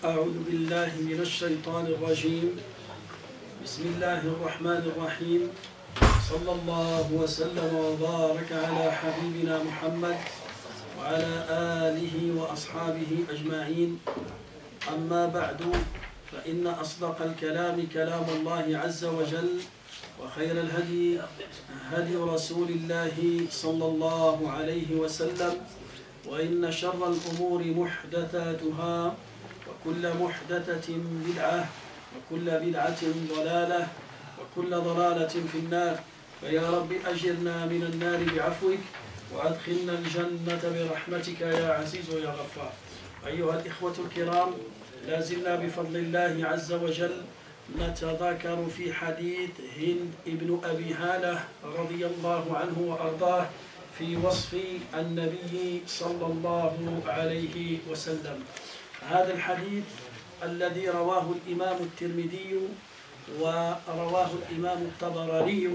أعوذ بالله من الشيطان الرجيم بسم الله الرحمن الرحيم صلى الله وسلم وبارك على حبيبنا محمد وعلى آله وأصحابه أجمعين أما بعد فإن أصدق الكلام كلام الله عز وجل وخير الهدي هدي رسول الله صلى الله عليه وسلم وإن شر الأمور محدثاتها وكل محدثة بدعة وكل بدعة ضلالة وكل ضلالة في النار فيا رب أجرنا من النار بعفوك وأدخلنا الجنة برحمتك يا عزيز يا غفار. أيها الإخوة الكرام، لا زلنا بفضل الله عز وجل نتذاكر في حديث هند ابن أبي هالة رضي الله عنه وأرضاه في وصف النبي صلى الله عليه وسلم. هذا الحديث الذي رواه الإمام الترمذي ورواه الإمام الطبراني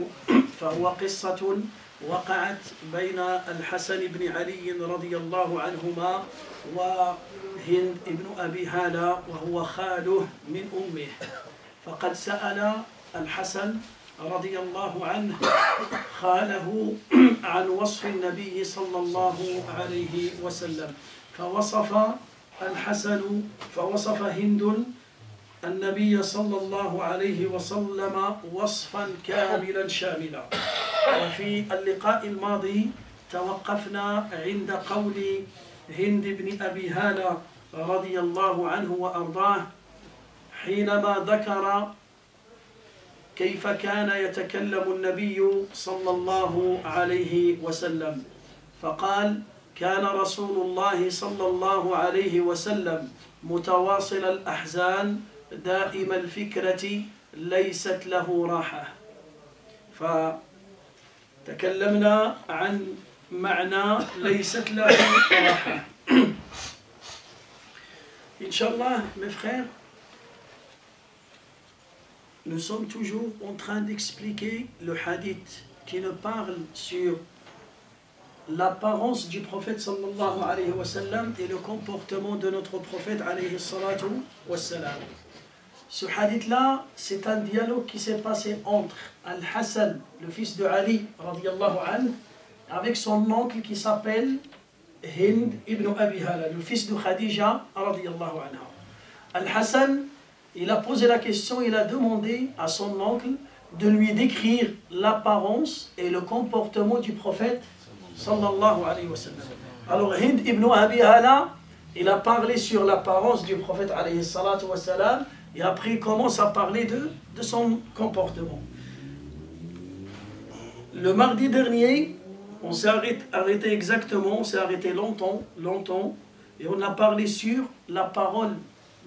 فهو قصة وقعت بين الحسن بن علي رضي الله عنهما وهند ابن أبي هالة وهو خاله من أمه. فقد سأل الحسن رضي الله عنه خاله عن وصف النبي صلى الله عليه وسلم، فوصف هند النبي صلى الله عليه وسلم وصفا كاملا شاملا. وفي اللقاء الماضي توقفنا عند قول هند بن أبي هالة رضي الله عنه وأرضاه حينما ذكر كيف كان يتكلم النبي صلى الله عليه وسلم، فقال: كان رسول الله صلى الله عليه وسلم متواصل الأحزان دائم الفكرة ليست له راحة. فتكلمنا عن معنى ليست له راحة. Inch'Allah, mes frères, nous sommes toujours en train d'expliquer le hadith qui nous parle sur l'apparence du prophète sallallahu alayhi wa sallam et le comportement de notre prophète alayhi salatu wa sallam. Ce hadith-là, c'est un dialogue qui s'est passé entre Al-Hassan, le fils de Ali, radiyallahu anhu, avec son oncle qui s'appelle Hind ibn Abi Hala, le fils de Khadija, radiyallahu anha. Al-Hassan, il a posé la question, il a demandé à son oncle de lui décrire l'apparence et le comportement du prophète sallallahu alayhi wa sallam. Alors Hind ibn Abi Hala, il a parlé sur l'apparence du prophète alayhi salatu wa sallam, et après il commence à parler de son comportement. Le mardi dernier, on s'est arrêté exactement, on s'est arrêté longtemps, et on a parlé sur la parole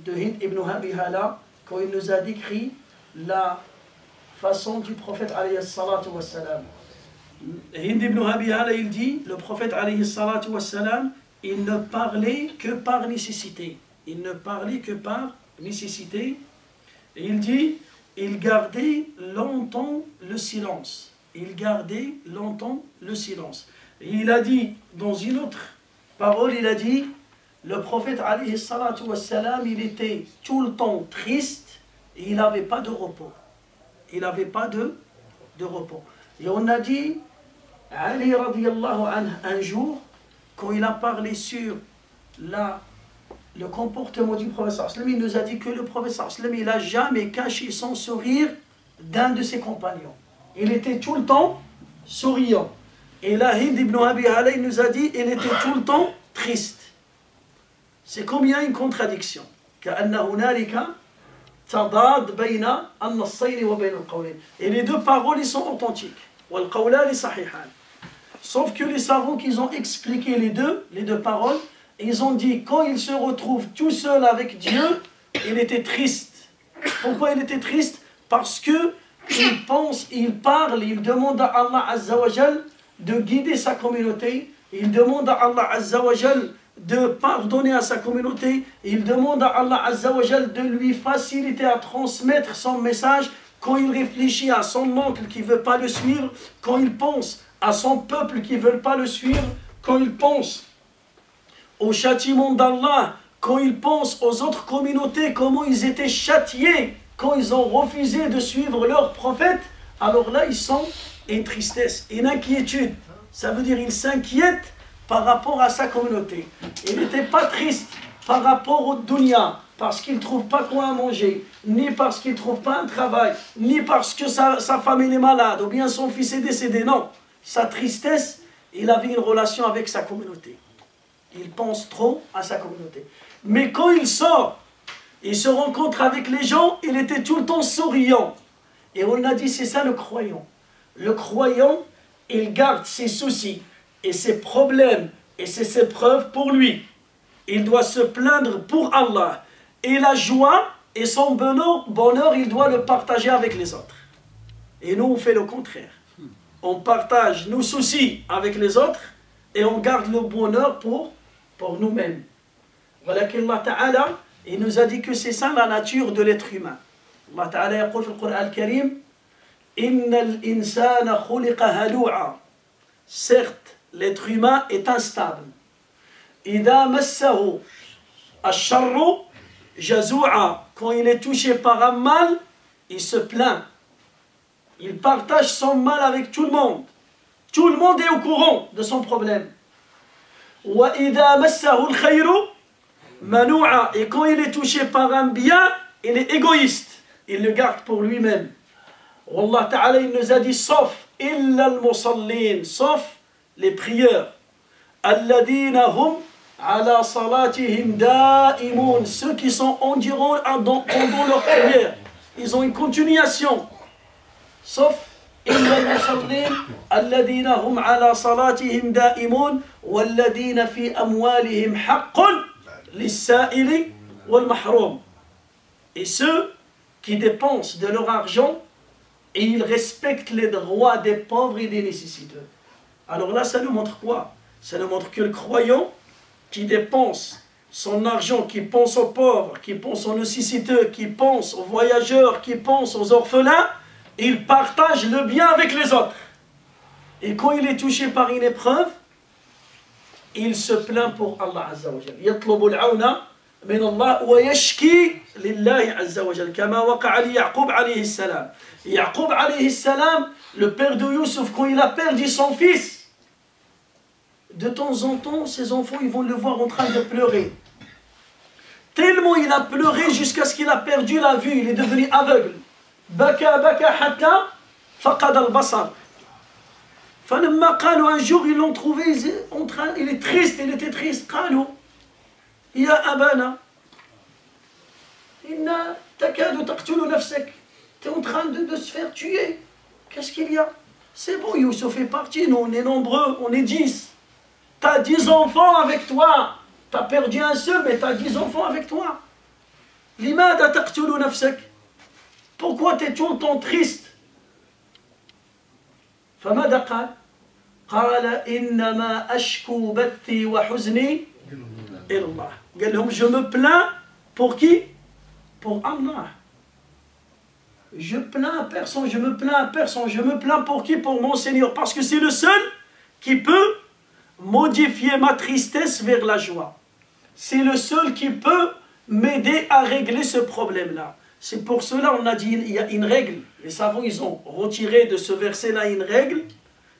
de Hind ibn Abi Hala quand il nous a décrit la façon du prophète alayhi salatu wa sallam. Hind ibn Abi Hala, il dit, le prophète alayhi salatu wa sallam, il ne parlait que par nécessité. Il ne parlait que par nécessité. Et il dit, il gardait longtemps le silence. Il gardait longtemps le silence. Et il a dit, dans une autre parole, il a dit, le prophète alayhi salatu wa sallam, il était tout le temps triste et il n'avait pas de repos. Il n'avait pas de repos. Et on a dit, Ali radiyallahu anhu, un jour, quand il a parlé sur le comportement du prophète sallallahu alayhi wa sallam, il nous a dit que le prophète sallallahu alayhi wa sallam, il n'a jamais caché son sourire d'un de ses compagnons. Il était tout le temps souriant. Et là, Hind ibn Abi Hala, il nous a dit, il était tout le temps triste. C'est combien une contradiction. Et les deux paroles, ils sont authentiques. Sauf que les savants qui ont expliqué les deux paroles, ils ont dit quand il se retrouve tout seul avec Dieu, il était triste. Pourquoi il était triste? Parce que il pense, il parle, il demande à Allah Azza wa Jal de guider sa communauté, il demande à Allah Azza wa Jal de pardonner à sa communauté, il demande à Allah Azza wa Jal de lui faciliter à transmettre son message. Quand il réfléchit à son oncle qui ne veut pas le suivre, quand il pense à son peuple qui ne veut pas le suivre, quand il pense au châtiment d'Allah quand il pense aux autres communautés, comment ils étaient châtiés quand ils ont refusé de suivre leur prophète, alors là, ils sont une tristesse, une inquiétude. Ça veut dire qu'il s'inquiète par rapport à sa communauté. Il n'était pas triste par rapport au dunya, parce qu'il ne trouve pas quoi manger, ni parce qu'il ne trouve pas un travail, ni parce que sa femme est malade, ou bien son fils est décédé. Non, sa tristesse, il avait une relation avec sa communauté. Il pense trop à sa communauté. Mais quand il sort, il se rencontre avec les gens, il était tout le temps souriant. Et on a dit, c'est ça le croyant. Le croyant, il garde ses soucis et ses problèmes et ses épreuves pour lui. Il doit se plaindre pour Allah. Et la joie et son bonheur, il doit le partager avec les autres. Et nous, on fait le contraire. On partage nos soucis avec les autres et on garde le bonheur pour nous-mêmes. Voilà qu'Allah Ta'ala, il nous a dit que c'est ça la nature de l'être humain. Allah Ta'ala yaqul dans le Coran al-Karim, Innal insana khuliqa halu'a. Certes, l'être humain est instable. Ida massahu ash-sharru jazou'a. Quand il est touché par un mal, il se plaint. Il partage son mal avec tout le monde. Tout le monde est au courant de son problème. Wa ida massahu al-khayru manou'a. Et quand il est touché par un bien, il est égoïste. Il le garde pour lui-même. Allah Ta'ala, il nous a dit sauf illa al-musallin, sauf les prieurs. Alladina hum ala salatihim da'imun. Ceux qui sont endurants pendant leur prière. Ils ont une continuation. Sauf illa al-musallin alladina hum ala salatihim da'imun walladina fi amwalihim haqqun lis-sa'ili wal-mahrum. Et ceux qui dépensent de leur argent et ils respectent les droits des pauvres et des nécessiteux. Alors là, ça nous montre quoi? Ça nous montre que le croyant qui dépense son argent, qui pense aux pauvres, qui pense aux nécessiteux, qui pense aux voyageurs, qui pense aux orphelins, il partage le bien avec les autres. Et quand il est touché par une épreuve, il se plaint pour Allah Azza wa Jal. يطلب العون من الله ويشكي لله عز وجل كما وقع ليعقوب عليه السلام. Yaqub alayhi salam, le père de Youssouf, quand il a perdu son fils, de temps en temps, ses enfants, ils vont le voir en train de pleurer. Tellement il a pleuré jusqu'à ce qu'il a perdu la vue, il est devenu aveugle. Baka baka hatta faqad al-basar. فلما قالوا un jour, ils l'ont trouvé en train, il est triste, il était triste. قالوا يا أبانا إن تكاد تقتل نفسك. Tu es en train de se faire tuer. Qu'est-ce qu'il y a? C'est bon, Youssouf est parti, nous on est nombreux, on est 10. Tu as 10 enfants avec toi. Tu as perdu un seul, mais tu as 10 enfants avec toi. Limada taqtulu nafsak. Pourquoi tu es tout le temps triste? فماذا قال؟ قال إنما أشكو بثي وحزني إلى الله. قال لهم je me plains pour qui? Pour Allah. Je plains à personne, je me plains à personne, je me plains pour qui? Pour mon Seigneur, parce que c'est le seul qui peut modifier ma tristesse vers la joie. C'est le seul qui peut m'aider à régler ce problème-là. C'est pour cela on a dit, il y a une règle. Les savants, ils ont retiré de ce verset-là une règle.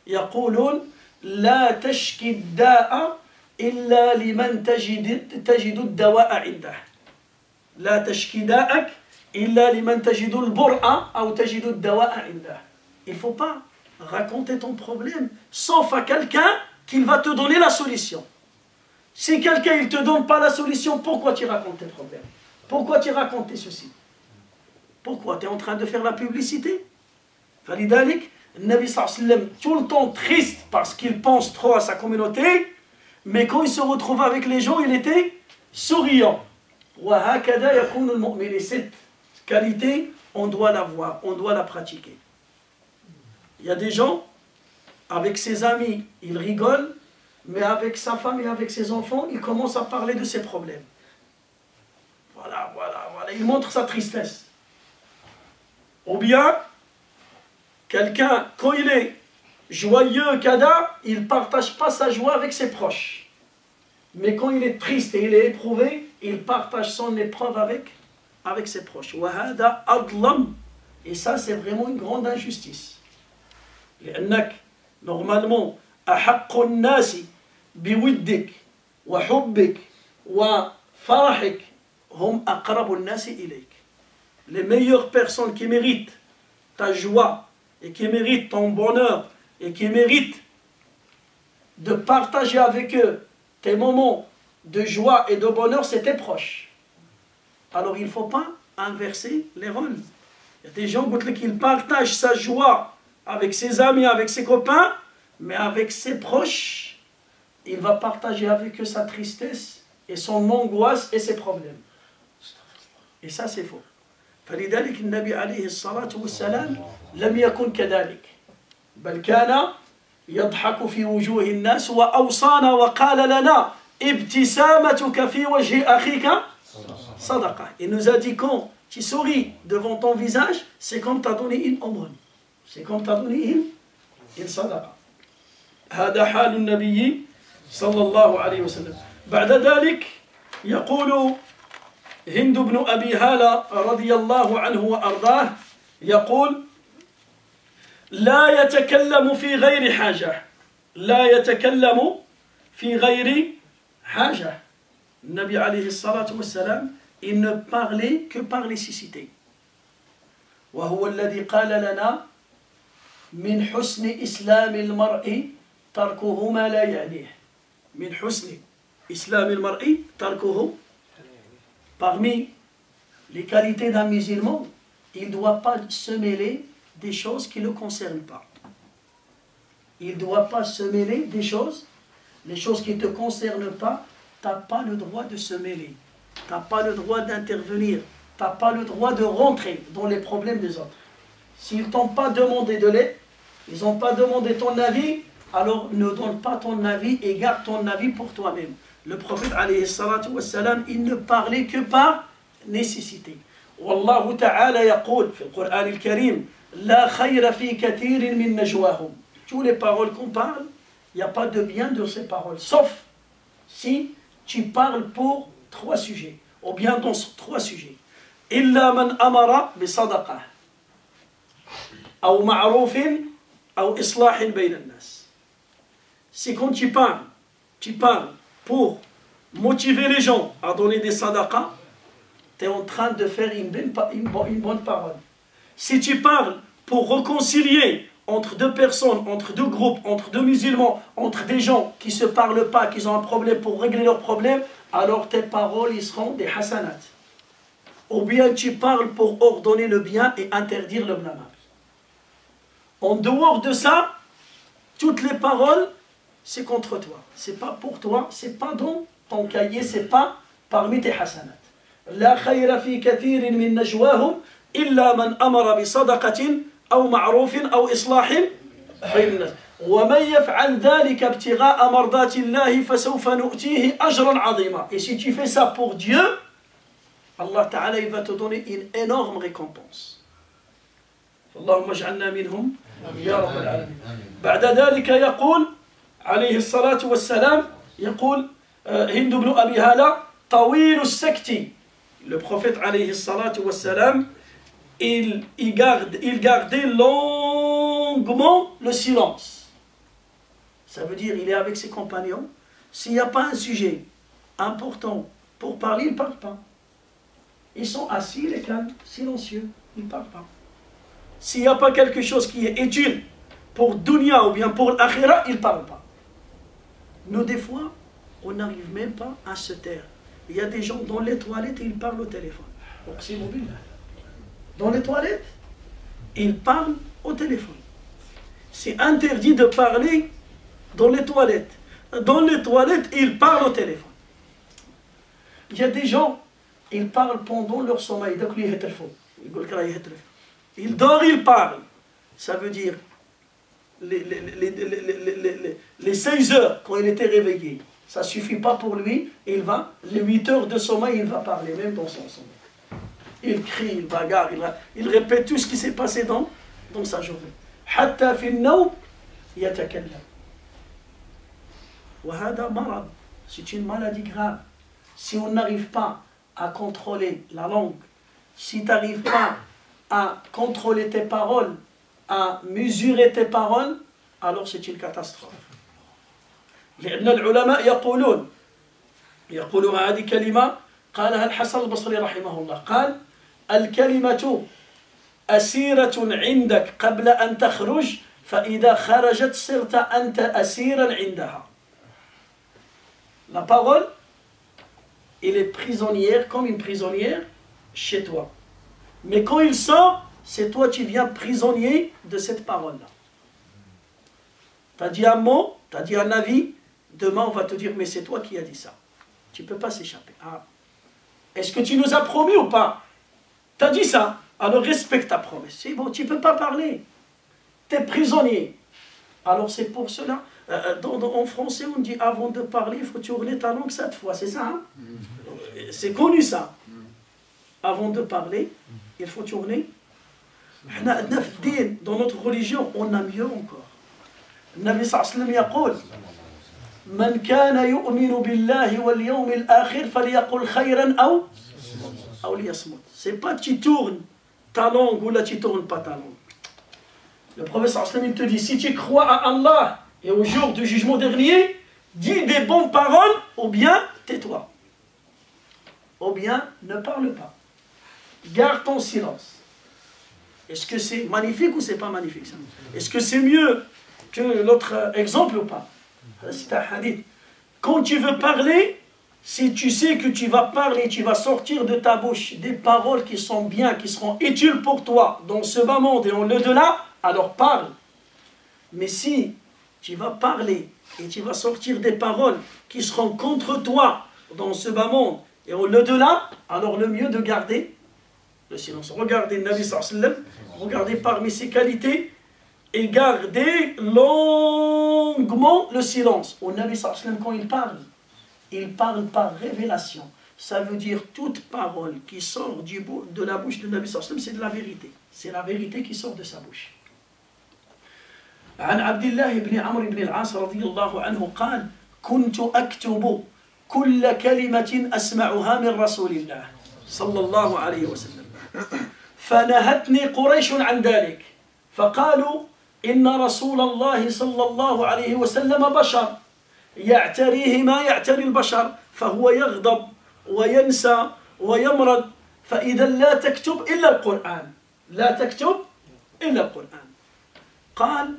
يقولون لا تشكي الداء إلا لمن تجد الدواء عنده. لا تشكي داءك إلا لمن تجد البرء أو تجد الدواء عنده. Il ne faut pas raconter ton problème sauf à quelqu'un qui va te donner la solution. Si quelqu'un ne te donne pas la solution, pourquoi tu racontes tes problèmes? Pourquoi tu racontes ceci? Pourquoi? Tu es en train de faire la publicité? فلذلك النبي صلى الله عليه وسلم tout le temps triste parce qu'il pense trop à sa communauté, mais quand il se retrouve avec les gens, il était souriant. وهكذا يكون المؤمن. Cette qualité, on doit la voir, on doit la pratiquer. Il y a des gens, avec ses amis, ils rigolent, mais avec sa femme et avec ses enfants, il commence à parler de ses problèmes. Voilà. Il montre sa tristesse. Ou bien, quelqu'un, quand il est joyeux, kada, il ne partage pas sa joie avec ses proches. Mais quand il est triste et il est éprouvé, il partage son épreuve avec ses proches. وهذا أظلم. Et ça, c'est vraiment une grande injustice. لأنك normalement أحق الناس بودك وحبك وفرحك هم أقرب الناس إليك. Les meilleures personnes qui méritent ta joie et qui méritent ton bonheur et qui méritent de partager avec eux tes moments de joie et de bonheur, c'est tes proches. Alors il ne faut pas inverser les rôles. Il y a des gens qui partagent sa joie avec ses amis, avec ses copains, mais avec ses proches, il va partager avec eux sa tristesse et son angoisse et ses problèmes. Et ça c'est faux. فلذلك النبي عليه الصلاة والسلام لم يكن كذلك بل كان يضحك في وجوه الناس وأوصانا وقال لنا ابتسامتك في وجه أخيك صدقة. Il nous a dit quand tu souris devant ton visage, c'est comme tu as donné une aumône, c'est comme tu as donné une صدقة. هذا حال النبي صلى الله عليه وسلم. بعد ذلك يقول هند بن أبي هالة رضي الله عنه وأرضاه يقول لا يتكلم في غير حاجة لا يتكلم في غير حاجة. النبي عليه الصلاة والسلام il ne parlait que par nécessité. وهو الذي قال لنا من حسن إسلام المرء تركه ما لا يعنيه. من حسن إسلام المرء تركه. Parmi les qualités d'un musulman, il ne doit pas se mêler des choses qui ne le concernent pas. Il ne doit pas se mêler des choses, les choses qui ne te concernent pas, tu n'as pas le droit de se mêler. Tu n'as pas le droit d'intervenir. Tu n'as pas le droit de rentrer dans les problèmes des autres. S'ils ne t'ont pas demandé de l'aide, ils n'ont pas demandé ton avis, alors ne donne pas ton avis et garde ton avis pour toi-même. Le prophète alayhi salatu wassalam, il ne parlait que par nécessité. Wallahu ta'ala yaqul في القرآن الكريم لا خير في كثير من نجواهم. Toutes les paroles qu'on parle, il n'y a pas de bien de ces paroles, sauf si tu parles pour 3 sujets, ou bien dans 3 sujets. إلا من أمر بصدقة أو معروف أو إصلاح بين الناس. Si quand tu parles pour motiver les gens à donner des sadaqas, tu es en train de faire une bonne parole. Si tu parles pour réconcilier entre 2 personnes, entre 2 groupes, entre 2 musulmans, entre des gens qui ne se parlent pas, qui ont un problème pour régler leurs problèmes, alors tes paroles ils seront des hasanat. Ou bien tu parles pour ordonner le bien et interdire le blâmable. En dehors de ça, toutes les paroles, c'est contre toi. C'est pas pour toi, c'est pas dans ton cahier, c'est pas parmi tes hasanat. لا خير في كثير من نجواهم إلا من أمر بصدقة أو معروف أو إصلاح بين الناس ومن يفعل ذلك ابتغاء مرضات الله فسوف نؤتيه أجرا عظيما. Et si tu fais ça pour Dieu, Allah Ta'ala il va te donner une énorme récompense. اللهم اجعلنا منهم يا رب العالمين. بعد ذلك يقول عليه الصلاة والسلام يقول هند بن أبي هالة طويل السكت. Le prophète alayhi salatu wassalam, il gardait longuement le silence. Ça veut dire il est avec ses compagnons. S'il n'y a pas un sujet important pour parler, ils ne parlent pas. Ils sont assis, les calmes, silencieux, ils ne parlent pas. S'il n'y a pas quelque chose qui est utile pour dunya ou bien pour l'akhira, ils ne parlent pas. Nous, des fois, on n'arrive même pas à se taire. Il y a des gens dans les toilettes et ils parlent au téléphone. Donc c'est mobile. Dans les toilettes, ils parlent au téléphone. C'est interdit de parler dans les toilettes. Dans les toilettes, ils parlent au téléphone. Il y a des gens, ils parlent pendant leur sommeil. Ils dorment, ils parlent. Ça veut dire les 16 heures quand il était réveillé. Ça ne suffit pas pour lui, il va, les 8 heures de sommeil, il va parler, même dans son sommeil. Il crie, il bagarre, il répète tout ce qui s'est passé dans sa journée. حتى في النوم يتكلم. وهذا مرض. C'est une maladie grave. si on n'arrive pas à contrôler la langue, si tu n'arrives pas à contrôler tes paroles, à mesurer tes paroles, alors c'est une catastrophe. لأن العلماء يقولون هذه كلمة قالها الحسن البصري رحمه الله قال الكلمة أسيرة عندك قبل أن تخرج فإذا خرجت صرت أنت أسيرا عندها. La parole, elle est prisonnière, comme une prisonnière, chez toi. Mais quand il sort, c'est toi qui viens prisonnier de cette parole-là. Tu as dit un mot, tu as dit un avis, demain on va te dire, mais c'est toi qui as dit ça. Tu ne peux pas s'échapper. Ah. Est-ce que tu nous as promis ou pas? Tu as dit ça, alors respecte ta promesse. C'est bon, tu ne peux pas parler. Tu es prisonnier. Alors c'est pour cela, en français on dit avant de parler, il faut tourner ta langue 7 fois, c'est ça hein? C'est connu ça. Avant de parler, il faut tourner. Dans notre religion, on a mieux encore. Le Nabi sallallahu alayhi wa sallam dit من كان يؤمن بالله واليوم الآخر فليقل خيرا أو ليصمت. C'est pas que tu tournes ta langue ou là tu tournes pas ta langue. Le prophète sallallahu alayhi wa sallam te dit, si tu crois à Allah et au jour du jugement dernier, dis des bonnes paroles ou bien tais-toi. Ou bien ne parle pas. Garde ton silence. Est-ce que c'est magnifique ou c'est pas magnifique ça? Est-ce que c'est mieux que l'autre exemple ou pas? C'est un hadith. Quand tu veux parler, si tu sais que tu vas parler, tu vas sortir de ta bouche des paroles qui sont bien, qui seront utiles pour toi dans ce bas monde et en l'au-delà, alors parle. Mais si tu vas parler et tu vas sortir des paroles qui seront contre toi dans ce bas monde et en l'au-delà, alors le mieux de garder le silence. Regardez le Nabi sallallahu alayhi wa sallam, regardez parmi ses qualités et gardez longuement le silence. Au Nabi sallallahu alayhi wa sallam, quand il parle par révélation. Ça veut dire toute parole qui sort de la bouche de Nabi sallallahu alayhi wa sallam, c'est de la vérité. C'est la vérité qui sort de sa bouche. عن عبد الله بن عمرو بن العاص رضي الله عنه قال كنت أكتب كل كلمة أسمعها من رسول الله صلى الله عليه وسلم فنهتني قريش عن ذلك فقالوا إن رسول الله صلى الله عليه وسلم بشر يعتريه ما يعتري البشر فهو يغضب وينسى ويمرض فإذا لا تكتب إلا القرآن لا تكتب إلا القرآن قال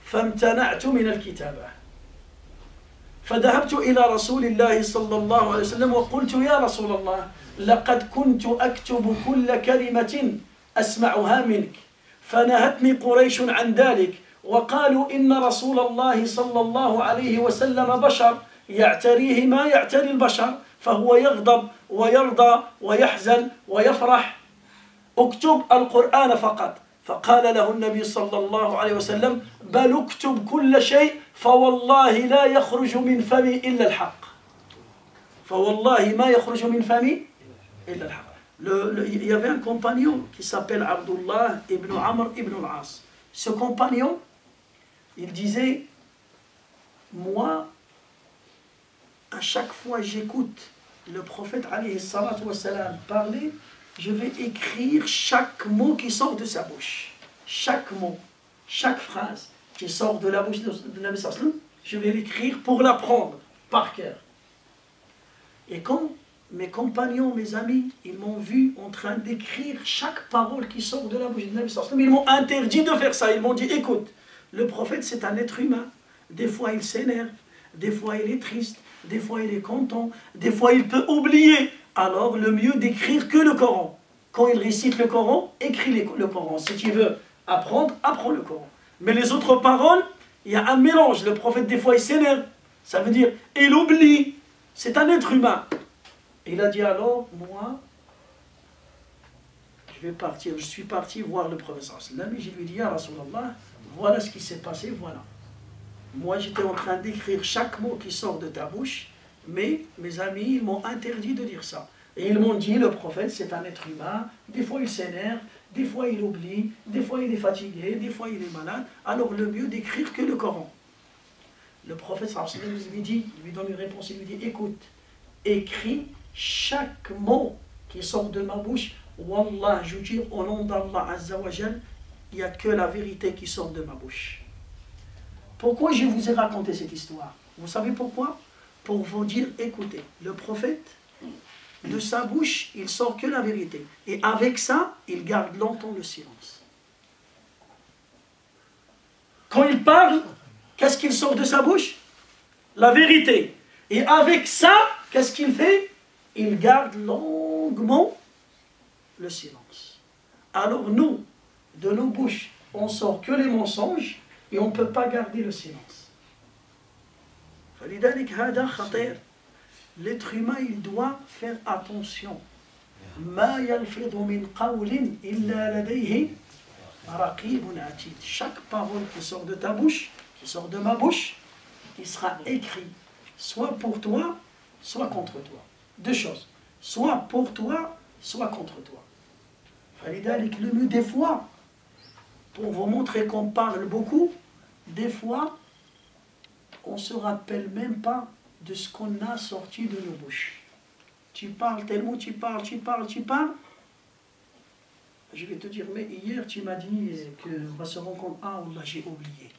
فامتنعت من الكتابة فذهبت إلى رسول الله صلى الله عليه وسلم وقلت يا رسول الله لقد كنت أكتب كل كلمة أسمعها منك فنهتني قريش عن ذلك وقالوا إن رسول الله صلى الله عليه وسلم بشر يعتريه ما يعتري البشر فهو يغضب ويرضى ويحزن ويفرح اكتب القرآن فقط فقال له النبي صلى الله عليه وسلم بل اكتب كل شيء فوالله لا يخرج من فمي إلا الحق فوالله ما يخرج من فمي إلا الحق. Il y avait un compagnon qui s'appelle Abdullah ibn Amr ibn al-As. Ce compagnon, il disait, moi, à chaque fois j'écoute le prophète alayhi salatu wa salam parler, je vais écrire chaque mot qui sort de sa bouche. Chaque mot, chaque phrase qui sort de la bouche de Nabi sallallahu alayhi wa sallam, je vais l'écrire pour l'apprendre par cœur. Et quand mes compagnons, mes amis, ils m'ont vu en train d'écrire chaque parole qui sort de la bouche de Nabi sallallahu alayhi wa sallam, ils m'ont interdit de faire ça. Ils m'ont dit, écoute, le prophète c'est un être humain. Des fois il s'énerve, des fois il est triste, des fois il est content, des fois il peut oublier. Alors le mieux d'écrire que le Coran. Quand il récite le Coran, écris le Coran. Si tu veux apprendre, apprends le Coran. Mais les autres paroles, il y a un mélange. Le prophète des fois il s'énerve. Ça veut dire, il oublie. C'est un être humain. Il a dit alors, moi, je vais partir. Je suis parti voir le prophète sallallahu alayhi wa sallam. Je lui ai dit, ya Rasulallah, voilà ce qui s'est passé, voilà. Moi j'étais en train d'écrire chaque mot qui sort de ta bouche, mais mes amis ils m'ont interdit de dire ça. Et ils m'ont dit, le prophète c'est un être humain, des fois il s'énerve, des fois il oublie, des fois il est fatigué, des fois il est malade, alors le mieux d'écrire que le Coran. Le prophète sallallahu alayhi wa sallam lui dit, il lui donne une réponse, il lui dit, écoute, écris chaque mot qui sort de ma bouche, Wallah, je dis au nom d'Allah Azza wa Jal, il n'y a que la vérité qui sort de ma bouche. Pourquoi je vous ai raconté cette histoire? Vous savez pourquoi? Pour vous dire, écoutez, le prophète, de sa bouche, il sort que la vérité. Et avec ça, il garde longtemps le silence. Quand il parle, qu'est-ce qu'il sort de sa bouche? La vérité. Et avec ça, qu'est-ce qu'il fait? Il garde longuement le silence. Alors nous, de nos bouches, on sort que les mensonges et on ne peut pas garder le silence. L'être humain, il doit faire attention. Chaque parole qui sort de ta bouche, qui sort de ma bouche, il sera écrit, soit pour toi, soit contre toi. Deux choses, soit pour toi, soit contre toi. Le mieux des fois, pour vous montrer qu'on parle beaucoup, des fois, on ne se rappelle même pas de ce qu'on a sorti de nos bouches. Tu parles tellement, tu parles. Je vais te dire, mais hier tu m'as dit qu'on va se rencontrer. Ah, Allah, j'ai oublié.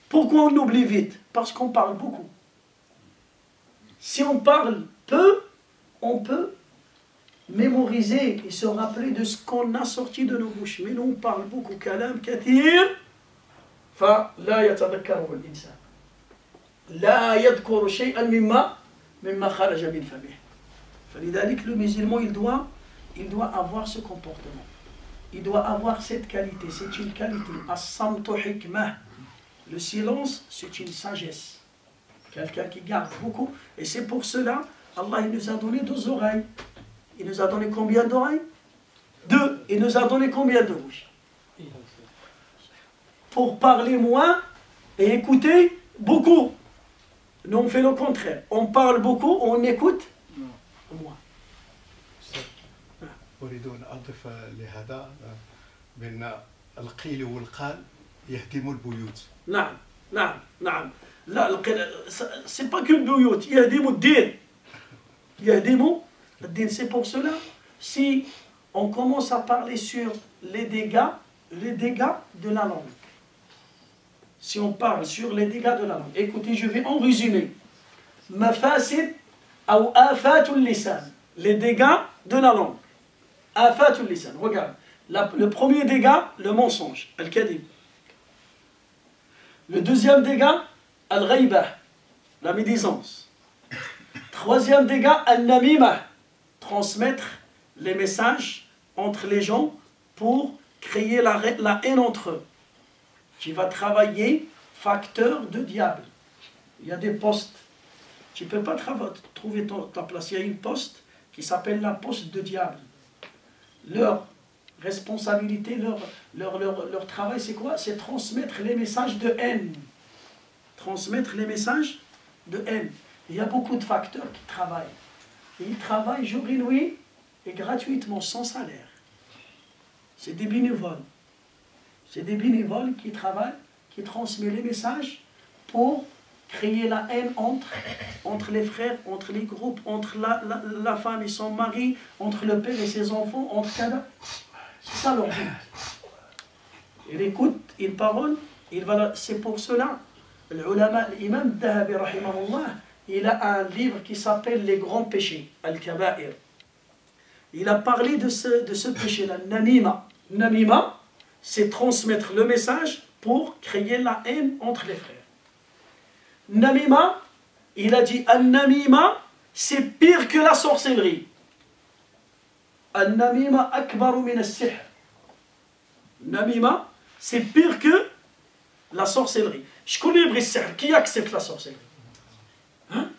Pourquoi on oublie vite? Parce qu'on parle beaucoup. Si on parle peu, on peut mémoriser et se rappeler de ce qu'on a sorti de nos bouches. Mais nous, on parle beaucoup. Kalam kathir, fa la yatadakkaru al-insan. La yadkuru shay'an mimma kharaja min famih. فلذلك le musulman, il doit avoir ce comportement. Il doit avoir cette qualité. C'est une qualité. As-samtu hikmah. Le silence, c'est une sagesse. Quelqu'un qui garde beaucoup. Et c'est pour cela, Allah il nous a donné 2 oreilles. Il nous a donné combien d'oreilles? 2. Il nous a donné combien de bouches? Pour parler moins et écouter beaucoup. Nous on fait le contraire. On parle beaucoup, on écoute moins. أريد أن أضيف لهذا بأن القيل والقال يهدم البيوت. نعم. لا c'est pas que le buyut, يهدم الدين. يهدم الدين. C'est pour cela, si on commence à parler sur les dégâts de la langue. Si on parle sur les dégâts de la langue, écoutez, je vais en résumer. Mafasid ou afatul lisan. Les dégâts de la langue. Afatul lisan. Regarde. Le premier dégât, le mensonge. Al-kadhib. Le deuxième dégât, al-ghaibah. La médisance. Troisième dégât, al-namimah. Transmettre les messages entre les gens pour créer la haine entre eux. Tu vas travailler facteur de diable. Il y a des postes. Tu ne peux pas trouver ta place. Il y a une poste qui s'appelle la poste de diable. Leur responsabilité, leur travail, c'est quoi? C'est transmettre les messages de haine. Transmettre les messages de haine. Il y a beaucoup de facteurs qui travaillent. Et ils travaillent jour et nuit et gratuitement, sans salaire. C'est des bénévoles. C'est des bénévoles qui travaillent, qui transmettent les messages pour créer la haine entre les frères, entre les groupes, entre la femme et son mari, entre le père et ses enfants, entre cada. C'est ça leur but. Il écoute une parole, c'est pour cela. L'imam Dahabi, rahimahullah, il a un livre qui s'appelle Les grands péchés, Al-Kaba'ir. Il a parlé de ce péché-là, Namima. Namima, c'est transmettre le message pour créer la haine entre les frères. Namima, il a dit An-Namima, c'est pire que la sorcellerie. An-Namima akbaru min as-sihr. Namima, c'est pire que la sorcellerie. Je connais le sihr, qui accepte la sorcellerie? Hein?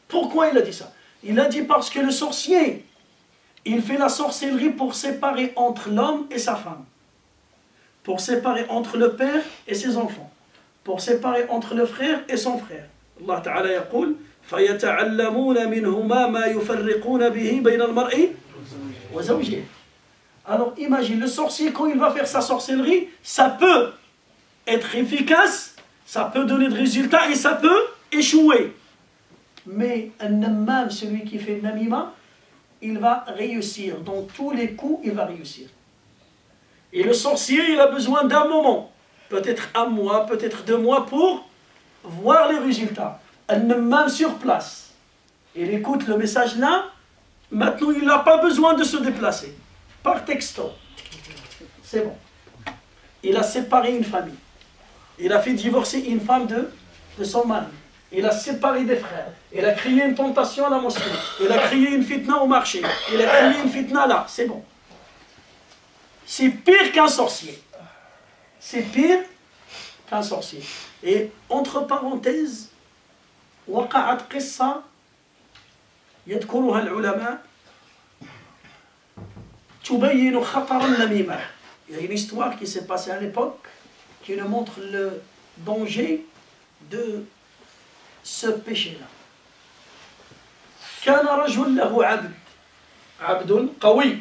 Pourquoi il a dit ça? Il a dit parce que le sorcier, il fait la sorcellerie pour séparer entre l'homme et sa femme. Pour séparer entre le père et ses enfants. Pour séparer entre le frère et son frère. Allah Ta'ala yaqul فَيَتَعَلَّمُونَ مِنْهُمَا مَا يُفَرِّقُونَ بِهِ بَيْنَ الْمَرْءِ وَزَوْجِهِ. Alors imagine, le sorcier, quand il va faire sa sorcellerie, ça peut être efficace, ça peut donner de résultats et ça peut échouer. Mais un namam, celui qui fait namima, il va réussir. Dans tous les coups, il va réussir. Et le sorcier, il a besoin d'un moment. Peut-être un mois, peut-être 2 mois pour voir les résultats. Un namam sur place. Il écoute le message là. Maintenant, il n'a pas besoin de se déplacer. Par texto. C'est bon. Il a séparé une famille. Il a fait divorcer une femme de son mari. Il a séparé des frères. Il a créé une tentation à la mosquée. Il a créé une fitna au marché. Il a créé une fitna là. C'est bon. C'est pire qu'un sorcier. C'est pire qu'un sorcier. Et entre parenthèses, وقعت قصة يذكرها العلماء تبين خطر النميمة. Il y a une histoire qui s'est passée à l'époque qui nous montre le danger de ce péché-là. كان رجل له عبد قوي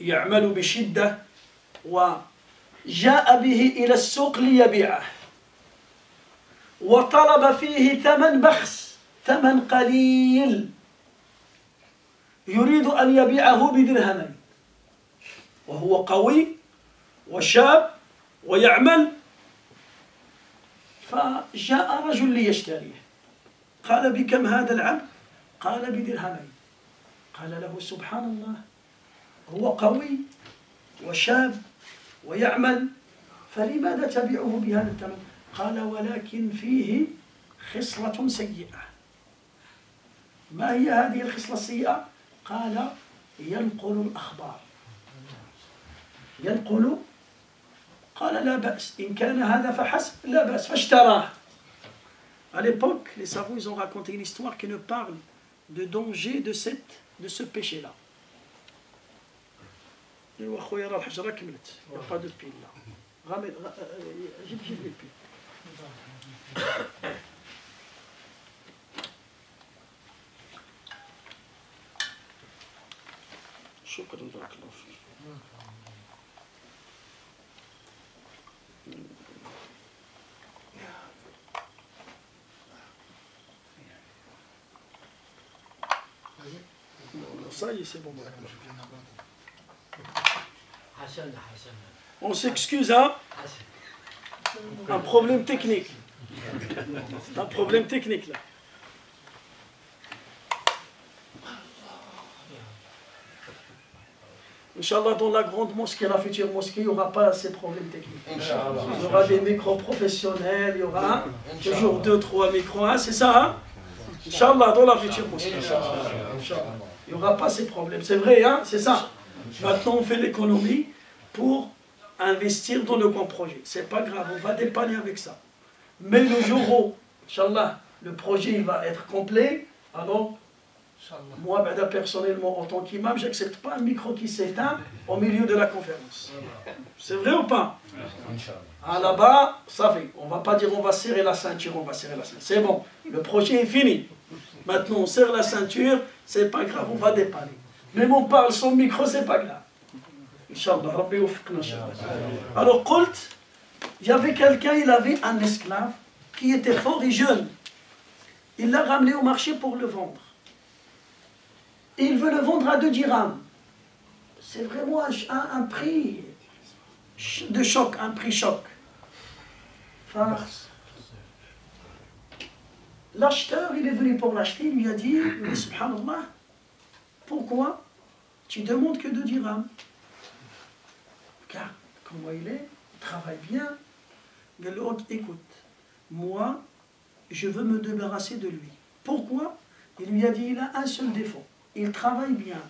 يعمل بشدة وجاء به إلى السوق ليبيعه وطلب فيه ثمن بخس ثمن قليل يريد أن يبيعه بدرهمين وهو قوي وشاب ويعمل فجاء رجل ليشتريه قال بكم هذا العبد؟ قال بدرهمين قال له سبحان الله هو قوي وشاب ويعمل فلماذا تبيعه بهذا الثمن؟ قال ولكن فيه خصلة سيئة ما هي هذه الخصلة السيئة؟ قال ينقل الأخبار ينقل قال لا بأس إن كان هذا فحسب لا بأس فاشتراه. À l'époque, les savants ils ont raconté une histoire qui nous parle de danger de ce péché-là. Il n'y a pas de pile là. J'ai les piles. شكرا بارك الله فيك. Ça y est, c'est bon. On s'excuse, hein? Un problème technique. C'est un problème technique là. Inch'Allah, dans la grande mosquée, la future mosquée, il n'y aura pas ces problèmes techniques. Il y aura des micros professionnels, il y aura toujours 2-3 micros, hein, c'est ça, hein? Inch'Allah, dans la future mosquée. Inch'Allah. Il n'y aura pas ces problèmes. C'est vrai, hein? C'est ça. Maintenant, on fait l'économie pour investir dans le grand projet. C'est pas grave, on va dépanner avec ça. Mais le jour où, Inch'Allah, le projet il va être complet, alors, moi, personnellement, en tant qu'imam, je n'accepte pas un micro qui s'éteint au milieu de la conférence. C'est vrai ou pas? Ah, là-bas, ça fait. On ne va pas dire on va serrer la ceinture, on va serrer la ceinture. C'est bon, le projet est fini. Maintenant, on serre la ceinture, c'est pas grave, on va dépanner. Même on parle sans micro, c'est pas grave. Inch'Allah, Rabbi oufiqna, Inch'Allah. Alors, Colt, il y avait quelqu'un, il avait un esclave qui était fort et jeune. Il l'a ramené au marché pour le vendre. Et il veut le vendre à 2 dirhams. C'est vraiment un prix de choc, un prix choc. Enfin, l'acheteur, il est venu pour l'acheter, il lui a dit, mais subhanallah, pourquoi tu demandes que 2 dirhams? Car, comment il est, il travaille bien. Il lui a dit, écoute, moi, je veux me débarrasser de lui. Pourquoi? Il lui a dit, il a un seul défaut. Il travaille bien,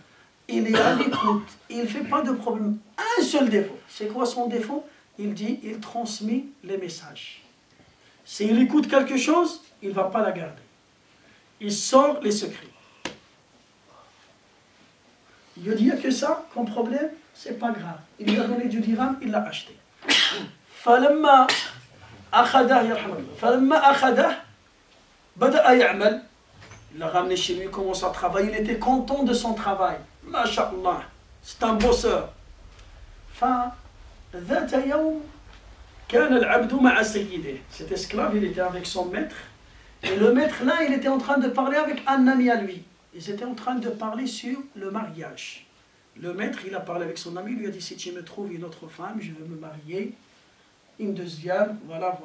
il est à l'écoute, il ne fait pas de problème. Un seul défaut. C'est quoi son défaut? Il dit, il transmet les messages. S'il écoute quelque chose, il ne va pas la garder. Il sort les secrets. Il lui a dit, il n'y a que ça comme problème, c'est pas grave. Il lui a donné du dirham, il l'a acheté. فلما أخذه يرحمه الله فلما أخذه بدأ يعمل. Il l'a ramené chez lui, il commence à travailler, il était content de son travail. Masha'Allah, c'est un bosseur. فذات يوم كان العبد مع سيده. Cet esclave, il était avec son maître Et le maître là, il était en train de parler avec un ami à lui. Ils étaient en train de parler sur le mariage. Le maître, il a parlé avec son ami, il lui a dit, si tu me trouves une autre femme, je veux me marier. Une deuxième, voilà.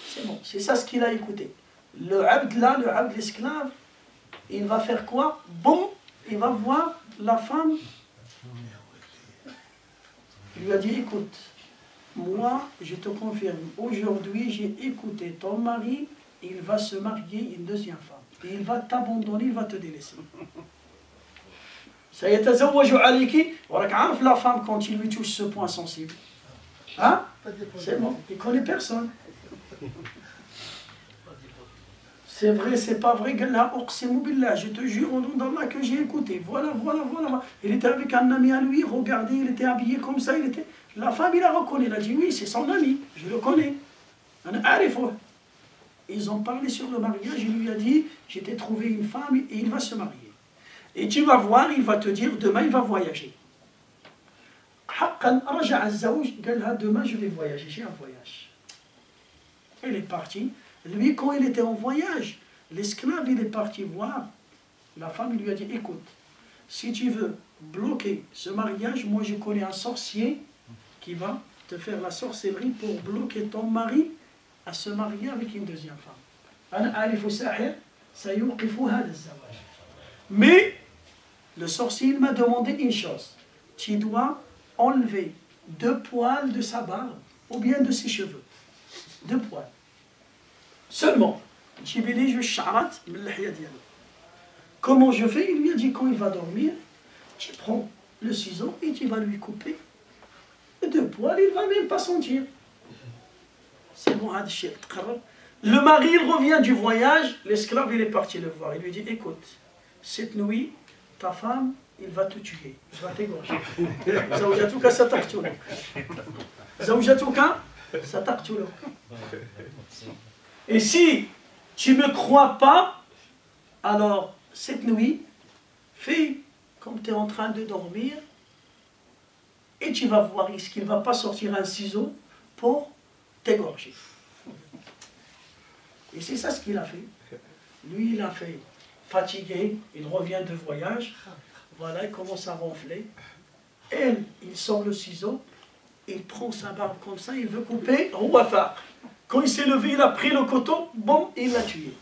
C'est bon, c'est ça ce qu'il a écouté. Le abd là, le abd, l'esclave, il va faire quoi? Bon, il va voir la femme. Il lui a dit, écoute, moi, je te confirme, aujourd'hui, j'ai écouté ton mari, il va se marier une deuxième femme. Et il va t'abandonner, il va te délaisser. Ça y est, la femme, quand il lui touche ce point sensible. Hein? C'est bon, il ne connaît personne. C'est vrai, c'est pas vrai, je te jure au nom d'Allah que j'ai écouté. Voilà. Il était avec un ami à lui, regardez, il était habillé comme ça, la femme, il a reconnu, il a dit oui, c'est son ami, je le connais. Ils ont parlé sur le mariage, il lui a dit, j'ai trouvé une femme et il va se marier. Et tu vas voir, il va te dire, demain il va voyager. Demain je vais voyager, j'ai un voyage. Il est parti. Lui, quand il était en voyage, l'esclave, il est parti voir. La femme, il lui a dit, écoute, si tu veux bloquer ce mariage, moi je connais un sorcier qui va te faire la sorcellerie pour bloquer ton mari à se marier avec une deuxième femme. Mais le sorcier, il m'a demandé une chose. Tu dois enlever 2 poils de sa barbe ou bien de ses cheveux. 2 poils. Seulement. Comment je fais? Il lui a dit, quand il va dormir, tu prends le ciseau et tu vas lui couper 2 poils, il ne va même pas sentir. C'est bon, le mari, il revient du voyage, l'esclave, il est parti le voir. Il lui dit, écoute, cette nuit, ta femme, il va te tuer, il va t'égorger. Zawjatuka sataqtuluk. Zawjatuka sataqtuluk. Et si tu ne me crois pas, alors cette nuit, fais comme tu es en train de dormir et tu vas voir, est-ce qu'il ne va pas sortir un ciseau pour t'égorger. Et c'est ça ce qu'il a fait. Lui, il a fait fatigué, il revient de voyage, voilà, il commence à ronfler. Elle, il sort le ciseau, il prend sa barbe comme ça, il veut couper, Rouafa. Quand il s'est levé, il a pris le coton, bon, il l'a tué.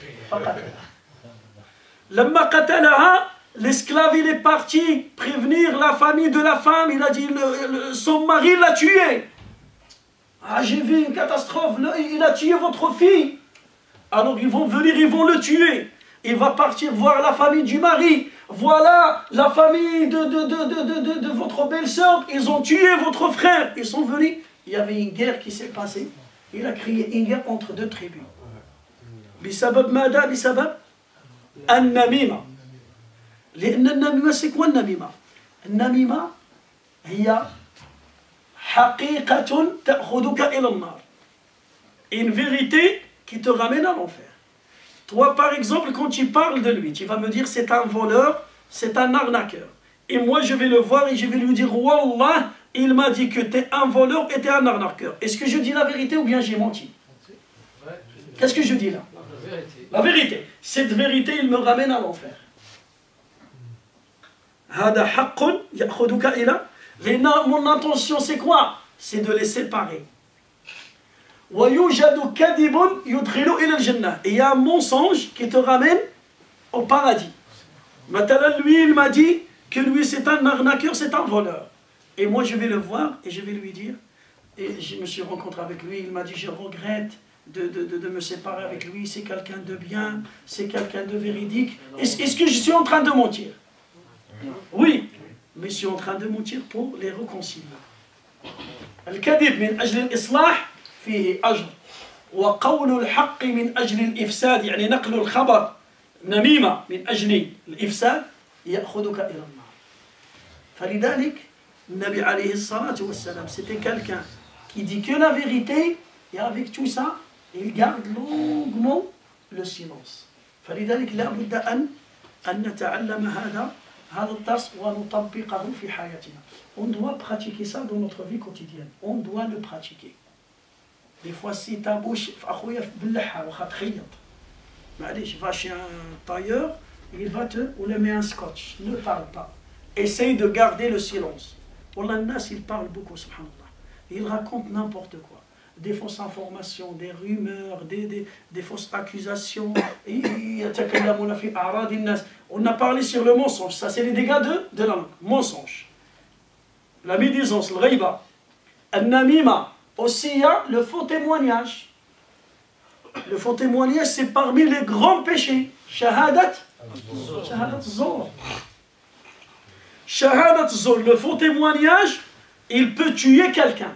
Lamma qatalaha, l'esclave, il est parti prévenir la famille de la femme, il a dit, son mari l'a tué. Ah, j'ai vu une catastrophe, il a tué votre fille. Alors ils vont venir, ils vont le tuer. Il va partir voir la famille du mari. Voilà la famille de votre belle-sœur. Ils ont tué votre frère. Ils sont venus. Il y avait une guerre qui s'est passée. Il a créé une guerre entre 2 tribus. Bisabab mada, bisabab an-namima. An-namima, c'est quoi an-namima? An-namima, hiya haqiqatun ta'khuduka ila an-nar. Une vérité qui te ramène à l'enfer. Toi, par exemple, quand tu parles de lui, tu vas me dire c'est un voleur, c'est un arnaqueur. Et moi, je vais le voir et je vais lui dire, Wallah, il m'a dit que tu es un voleur et tu es un arnaqueur. Est-ce que je dis la vérité ou bien j'ai menti? Qu'est-ce que je dis là? La vérité. Cette vérité, il me ramène à l'enfer. Mon intention, c'est quoi? C'est de les séparer. Et il y a un mensonge qui te ramène au paradis. Maintenant, lui, il m'a dit que lui, c'est un arnaqueur, c'est un voleur. Et moi, je vais le voir et je vais lui dire, et je me suis rencontré avec lui, il m'a dit, je regrette de me séparer avec lui, c'est quelqu'un de bien, c'est quelqu'un de véridique. Est-ce que je suis en train de mentir? Oui, mais je suis en train de mentir pour les réconcilier. Al-kadib min ajli al-islah فيه أجر وقول الحق من أجل الإفساد يعني نقل الخبر نميمة من أجل الإفساد يأخذك إلى النار. فلذلك النبي عليه الصلاة والسلام c'était quelqu'un qui dit que la vérité et avec tout ça il garde longuement le silence. فلذلك لا بد أن نتعلم هذا الدرس ونطبقه في حياتنا. On doit pratiquer ça dans notre vie quotidienne. On doit le pratiquer. Des fois, si ta bouche, Mais allez, je vais chez un tailleur, il va te, ou le met un scotch, ne parle pas. Essaye de garder le silence. Wallah, Nas, il parle beaucoup, subhanallah. Il raconte n'importe quoi. Des fausses informations, des rumeurs, des fausses accusations. On a parlé sur le mensonge. Ça, c'est les dégâts de la langue. Mensonge. La médisance, le ghaiba. Al-namima. Aussi, il y a le faux témoignage. Le faux témoignage, c'est parmi les grands péchés. Shahadat. Shahadat zor. Shahadat zor. Le faux témoignage, il peut tuer quelqu'un.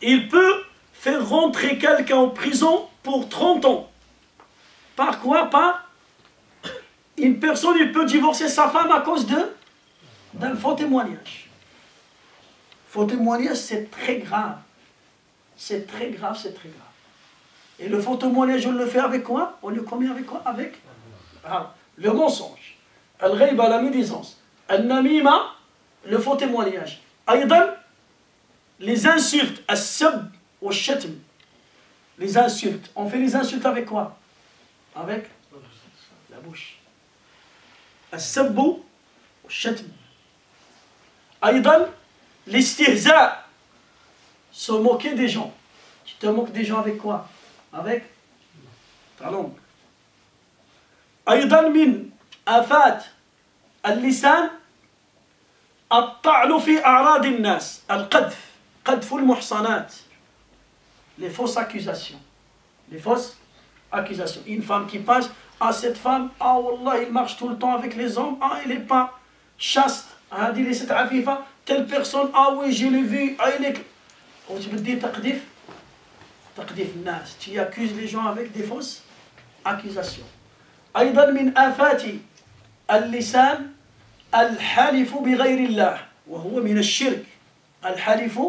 Il peut faire rentrer quelqu'un en prison pour 30 ans. Par quoi? Par une personne, il peut divorcer sa femme à cause d'un faux témoignage. Faux témoignage, c'est très grave. C'est très grave, c'est très grave. Et le faux témoignage, on le fait avec quoi? On le commet avec quoi? Avec le mensonge. Al-ghayba, la médisance. Al-namima, le faux témoignage. Aïdan, les insultes, as-sab ou shatm. Les insultes. On fait les insultes avec quoi? Avec la bouche. As-sab ou shatm. Aïdan, l'istihza. Se moquer des gens. Tu te moques des gens avec quoi? Avec ta langue. Aïdan min afat al-lisan الطعن في أعراض الناس القذف قذف المحصنات les fausses accusations les fausses accusations. Une femme qui passe, ah cette femme, ah wallah il marche tout le temps avec les hommes, ah il n'est pas chaste, ah dit les cette afifa, telle personne, ah oui je l'ai vu, ah il est... Oh, tu veux dire taqdif nas, tu accuses les gens avec des fausses accusations. أيضا من آفات اللسان الحلف بغير الله وهو من الشرك. الحلف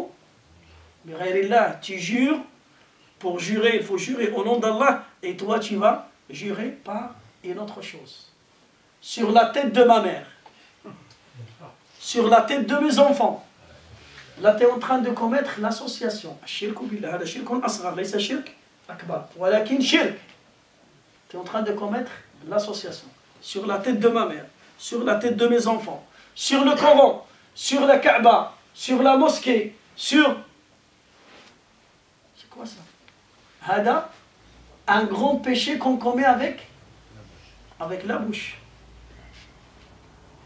بغير الله, tu jures, pour jurer il faut jurer au nom d'Allah, et toi tu vas jurer par une autre chose. Sur la tête de ma mère, sur la tête de mes enfants. Là tu es en train de commettre l'association. الشرك بالله هذا شرك أصغر ليس شرك أكبر ولكن شرك. Tu es en train de commettre l'association. Sur la tête de ma mère, sur la tête de mes enfants, sur le Coran, sur la Kaaba, sur la mosquée, sur... C'est quoi ça? Hada, un grand péché qu'on commet avec la bouche.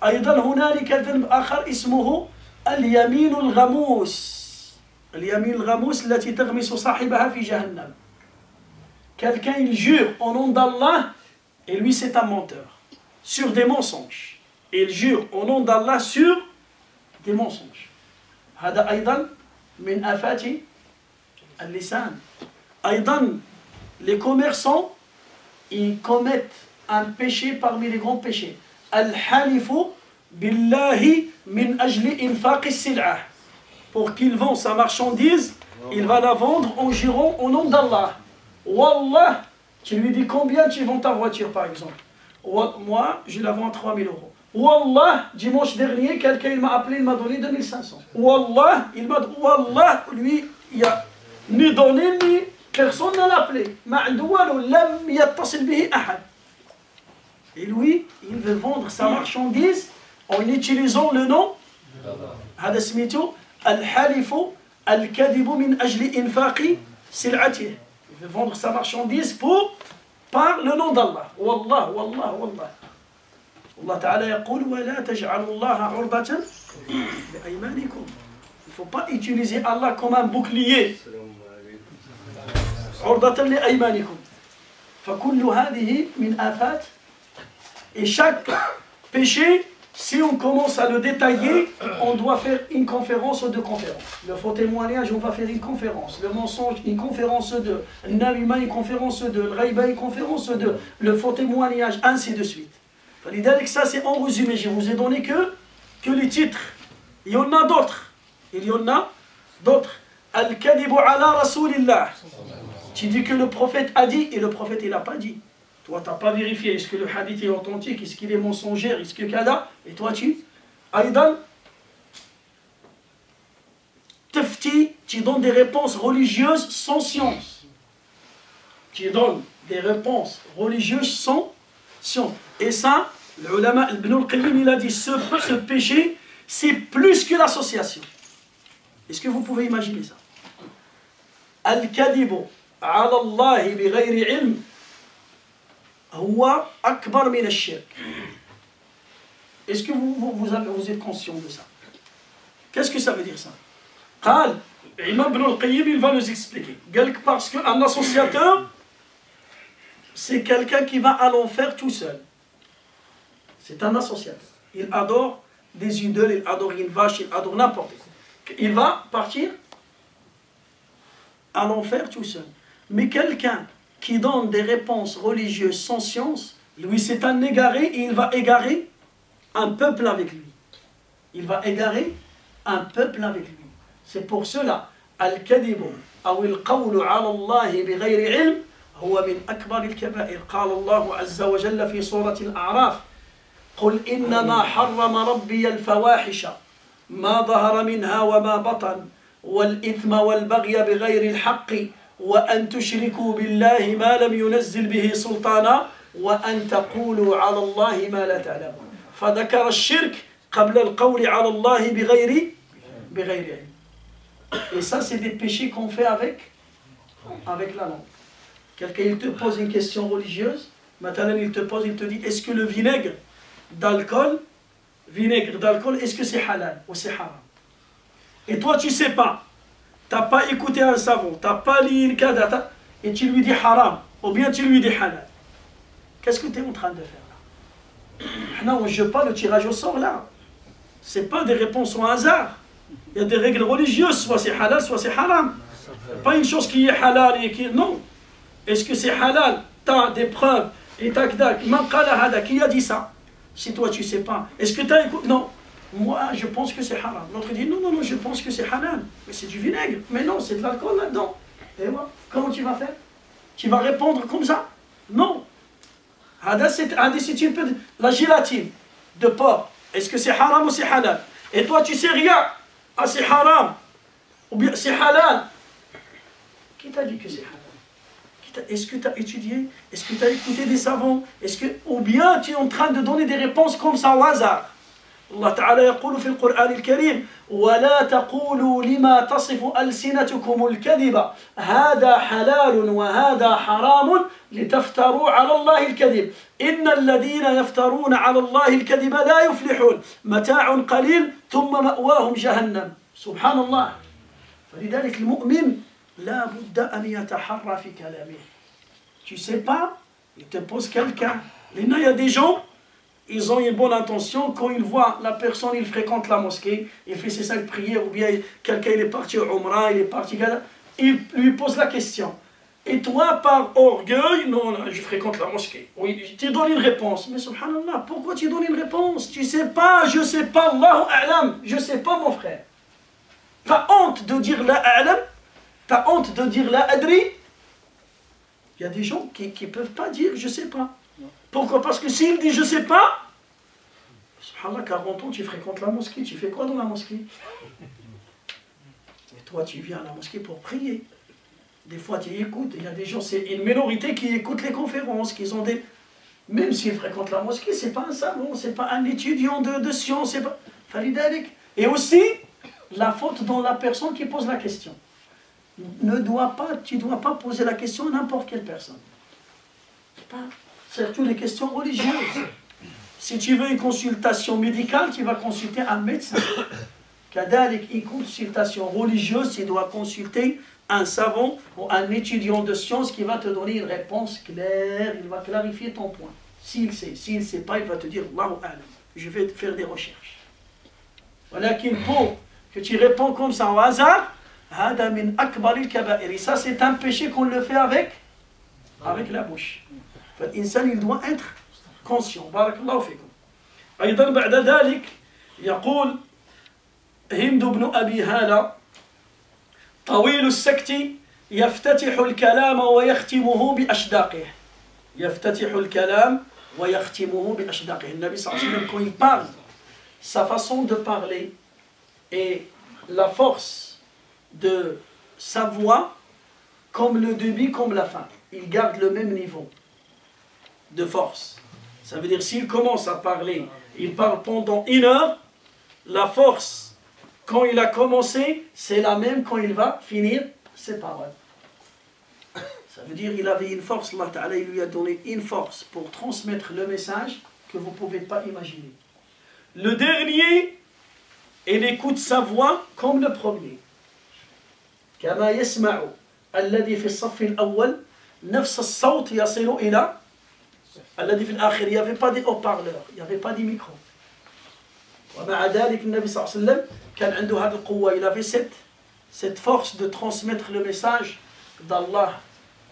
أيضا هنالك ذنب آخر اسمه اليمين الغموس. اليمين الغموس التي تغمس صاحبها في جهنم. Quelqu'un il jure au nom d'Allah et lui c'est un menteur sur des mensonges. Il jure au nom d'Allah sur des mensonges. هذا أيضا من آفات اللسان. أيضا les commerçants ils commettent un péché parmi les grands péchés. الحلف بالله من أجل إنفاق السلعة. Pour qu'il vende sa marchandise, il va la vendre en jurant au nom d'Allah. Wallah, tu lui dis combien tu vends ta voiture par exemple. Moi, je la vends à 3 000 euros. Wallah, dimanche dernier, quelqu'un m'a appelé, il m'a donné 2 500. Wallah, il m'a dit, Wallah, lui, il a ni donné, ni personne ne l'a appelé. Et lui, il veut vendre sa marchandise en utilisant le nom. هذا سميته الحلف الكذب من أجل إنفاق سلعته. Il veut vendre sa marchandise par le nom d'Allah. Wallah, wallah, wallah. Allah Ta'ala يقول ولا تجعلوا الله عرضة لأيمانكم. Il ne faut pas utiliser Allah comme un bouclier. عرضة لأيمانكم. فكل هذه من آفات. Et chaque péché, si on commence à le détailler, on doit faire une conférence ou deux conférences. Le faux témoignage, on va faire une conférence. Le mensonge, une conférence de. Le namima, une conférence de. Le ghaiba, une conférence de. Le faux témoignage, ainsi de suite. Ça, c'est en résumé. Je vous ai donné que les titres. Il y en a d'autres. Il y en a d'autres. Al-Kadibu ala Rasulillah. Tu dis que le prophète a dit et le prophète il n'a pas dit. Toi, tu n'as pas vérifié. Est-ce que le hadith est authentique? Est-ce qu'il est mensongère? Est-ce que kada? Et toi, tu Aïdan, Tafti, tu donnes des réponses religieuses sans science. qui donne des réponses religieuses sans science. Et ça, l'ulama Ibn al-Qayyim, il a dit, ce péché, c'est plus que l'association. Est-ce que vous pouvez imaginer ça? Al-Kadibu ala Allah bi ghayri ilm huwa akbar min al-shirk. Est-ce que vous êtes conscient de ça? Qu'est-ce que ça veut dire ça? Qal, Imam Ibn al-Qayyim, il va nous expliquer. Parce qu'un associateur, c'est quelqu'un qui va à l'enfer tout seul. C'est un associateur. Il adore des idoles, il adore une vache, il adore n'importe quoi. Il va partir à l'enfer tout seul. Mais quelqu'un qui donne des réponses religieuses sans science, lui c'est un égaré et il va égarer un peuple avec lui. Il va égarer un peuple avec lui. C'est pour cela, al-kadibu ou al-qawlu ala Allah bighayri ilm huwa min akbar al-kaba'ir. Qala Allah azza wa jalla fi surati al-A'raf قل إنما حرم ربي الفواحش ما ظهر منها وما بطن والإثم والبغي بغير الحق وأن تشركوا بالله ما لم ينزل به سلطانا وأن تقولوا على الله ما لا تعلمون. فذكر الشرك قبل القول على الله بغير علم. Et ça, c'est des péchés qu'on fait avec la langue. Quelqu'un, il te pose une question religieuse, maintenant il te pose, il te dit, est-ce que le vinaigre d'alcool, est-ce que c'est halal ou c'est haram? Et toi, tu sais pas. Tu n'as pas écouté un savant, tu n'as pas lu une kadata, et tu lui dis haram, ou bien tu lui dis halal. Qu'est-ce que tu es en train de faire là? Non, on ne joue pas le tirage au sort là. Ce n'est pas des réponses au hasard. Il y a des règles religieuses, soit c'est halal, soit c'est haram. Pas une chose qui est halal et qui est... Non. Est-ce que c'est halal? Tu as des preuves. Et tac, qui a dit ça? Si toi tu ne sais pas. Est-ce que tu as écouté? Non. Moi, je pense que c'est haram. L'autre dit, non, je pense que c'est halal. Mais c'est du vinaigre. Mais non, c'est de l'alcool là-dedans. Et moi, comment tu vas faire? Tu vas répondre comme ça? Non. C'est la gélatine de porc. Est-ce que c'est haram ou c'est halal? Et toi, tu sais rien. Ah, c'est haram. Ou bien c'est halal. Qui t'a dit que c'est halal? Est-ce que tu as étudié? Est-ce que tu as écouté des savants? Ou bien tu es en train de donner des réponses comme ça au hasard? Allah Ta'ala يقول في القرآن الكريم ولا تقولوا لما تصف ألسنتكم الكذب هذا حلال وهذا حرام لتفتروا على الله الكذب إن الذين يفترون على الله الكذب لا يفلحون متاع قليل ثم مأواهم جهنم سبحان الله. فلذلك المؤمن لا بد أن يتحرى في كلامه. Tu sais pas, il te pose quelqu'un. Il y a des gens, ils ont une bonne intention, quand ils voient la personne, il fréquente la mosquée, il fait ses 5 prières, ou bien quelqu'un il est parti au Umrah, il est parti, il lui pose la question. Et toi, par orgueil, non, je fréquente la mosquée. Oui, tu donnes une réponse. Mais subhanallah, pourquoi tu donnes une réponse? Tu sais pas, je sais pas, Allahu a'lam, je sais pas mon frère. T'as honte de dire la a'lam? T'as honte de dire la adri? Il y a des gens qui ne peuvent pas dire je sais pas. Pourquoi? Parce que s'il dit je sais pas, subhanallah, 40 ans tu fréquentes la mosquée, tu fais quoi dans la mosquée? Et toi tu viens à la mosquée pour prier. Des fois tu écoutes, il y a des gens, c'est une minorité qui écoute les conférences, qui ont des... Même s'ils fréquentent la mosquée, c'est pas un savant, c'est pas un étudiant de science, c'est pas... Et aussi, la faute dans la personne qui pose la question. Tu ne dois pas poser la question à n'importe quelle personne. Surtout les questions religieuses. Si tu veux une consultation médicale, tu vas consulter un médecin. Kadalik, une consultation religieuse, tu dois consulter un savant ou un étudiant de sciences qui va te donner une réponse claire, il va clarifier ton point. S'il ne sait pas, il va te dire Allahu a'lam, je vais faire des recherches. Voilà pour que tu réponds comme ça au hasard, hada min akbar al-kaba'ir. Et ça, c'est un péché qu'on le fait avec la bouche. فالإنسان il doit être conscient. بارك الله فيكم. أيضا بعد ذلك يقول هند بن أبي هالة طويل السكت يفتتح الكلام ويختمه بأشداقه. يفتتح الكلام ويختمه بأشداقه. النبي صلى الله عليه وسلم quand il parle, sa façon de parler et la force de sa voix comme le début, comme la fin. il garde le même niveau de force. Ça veut dire s'il commence à parler, il parle pendant 1 heure, la force, quand il a commencé, c'est la même quand il va finir ses paroles. Ça veut dire qu'il avait une force, Allah Ta'ala, il lui a donné une force pour transmettre le message que vous ne pouvez pas imaginer. Le dernier, il écoute sa voix comme le premier. كما يسمع الذي في الصف الأول نفس الصوت يصل إلى الذي في الآخر. Il n'y avait pas de haut-parleurs, il n'y avait pas de micro. ومع ذلك النبي صلى الله عليه وسلم كان عنده هذه القوة. Il avait cette force de transmettre le message d'Allah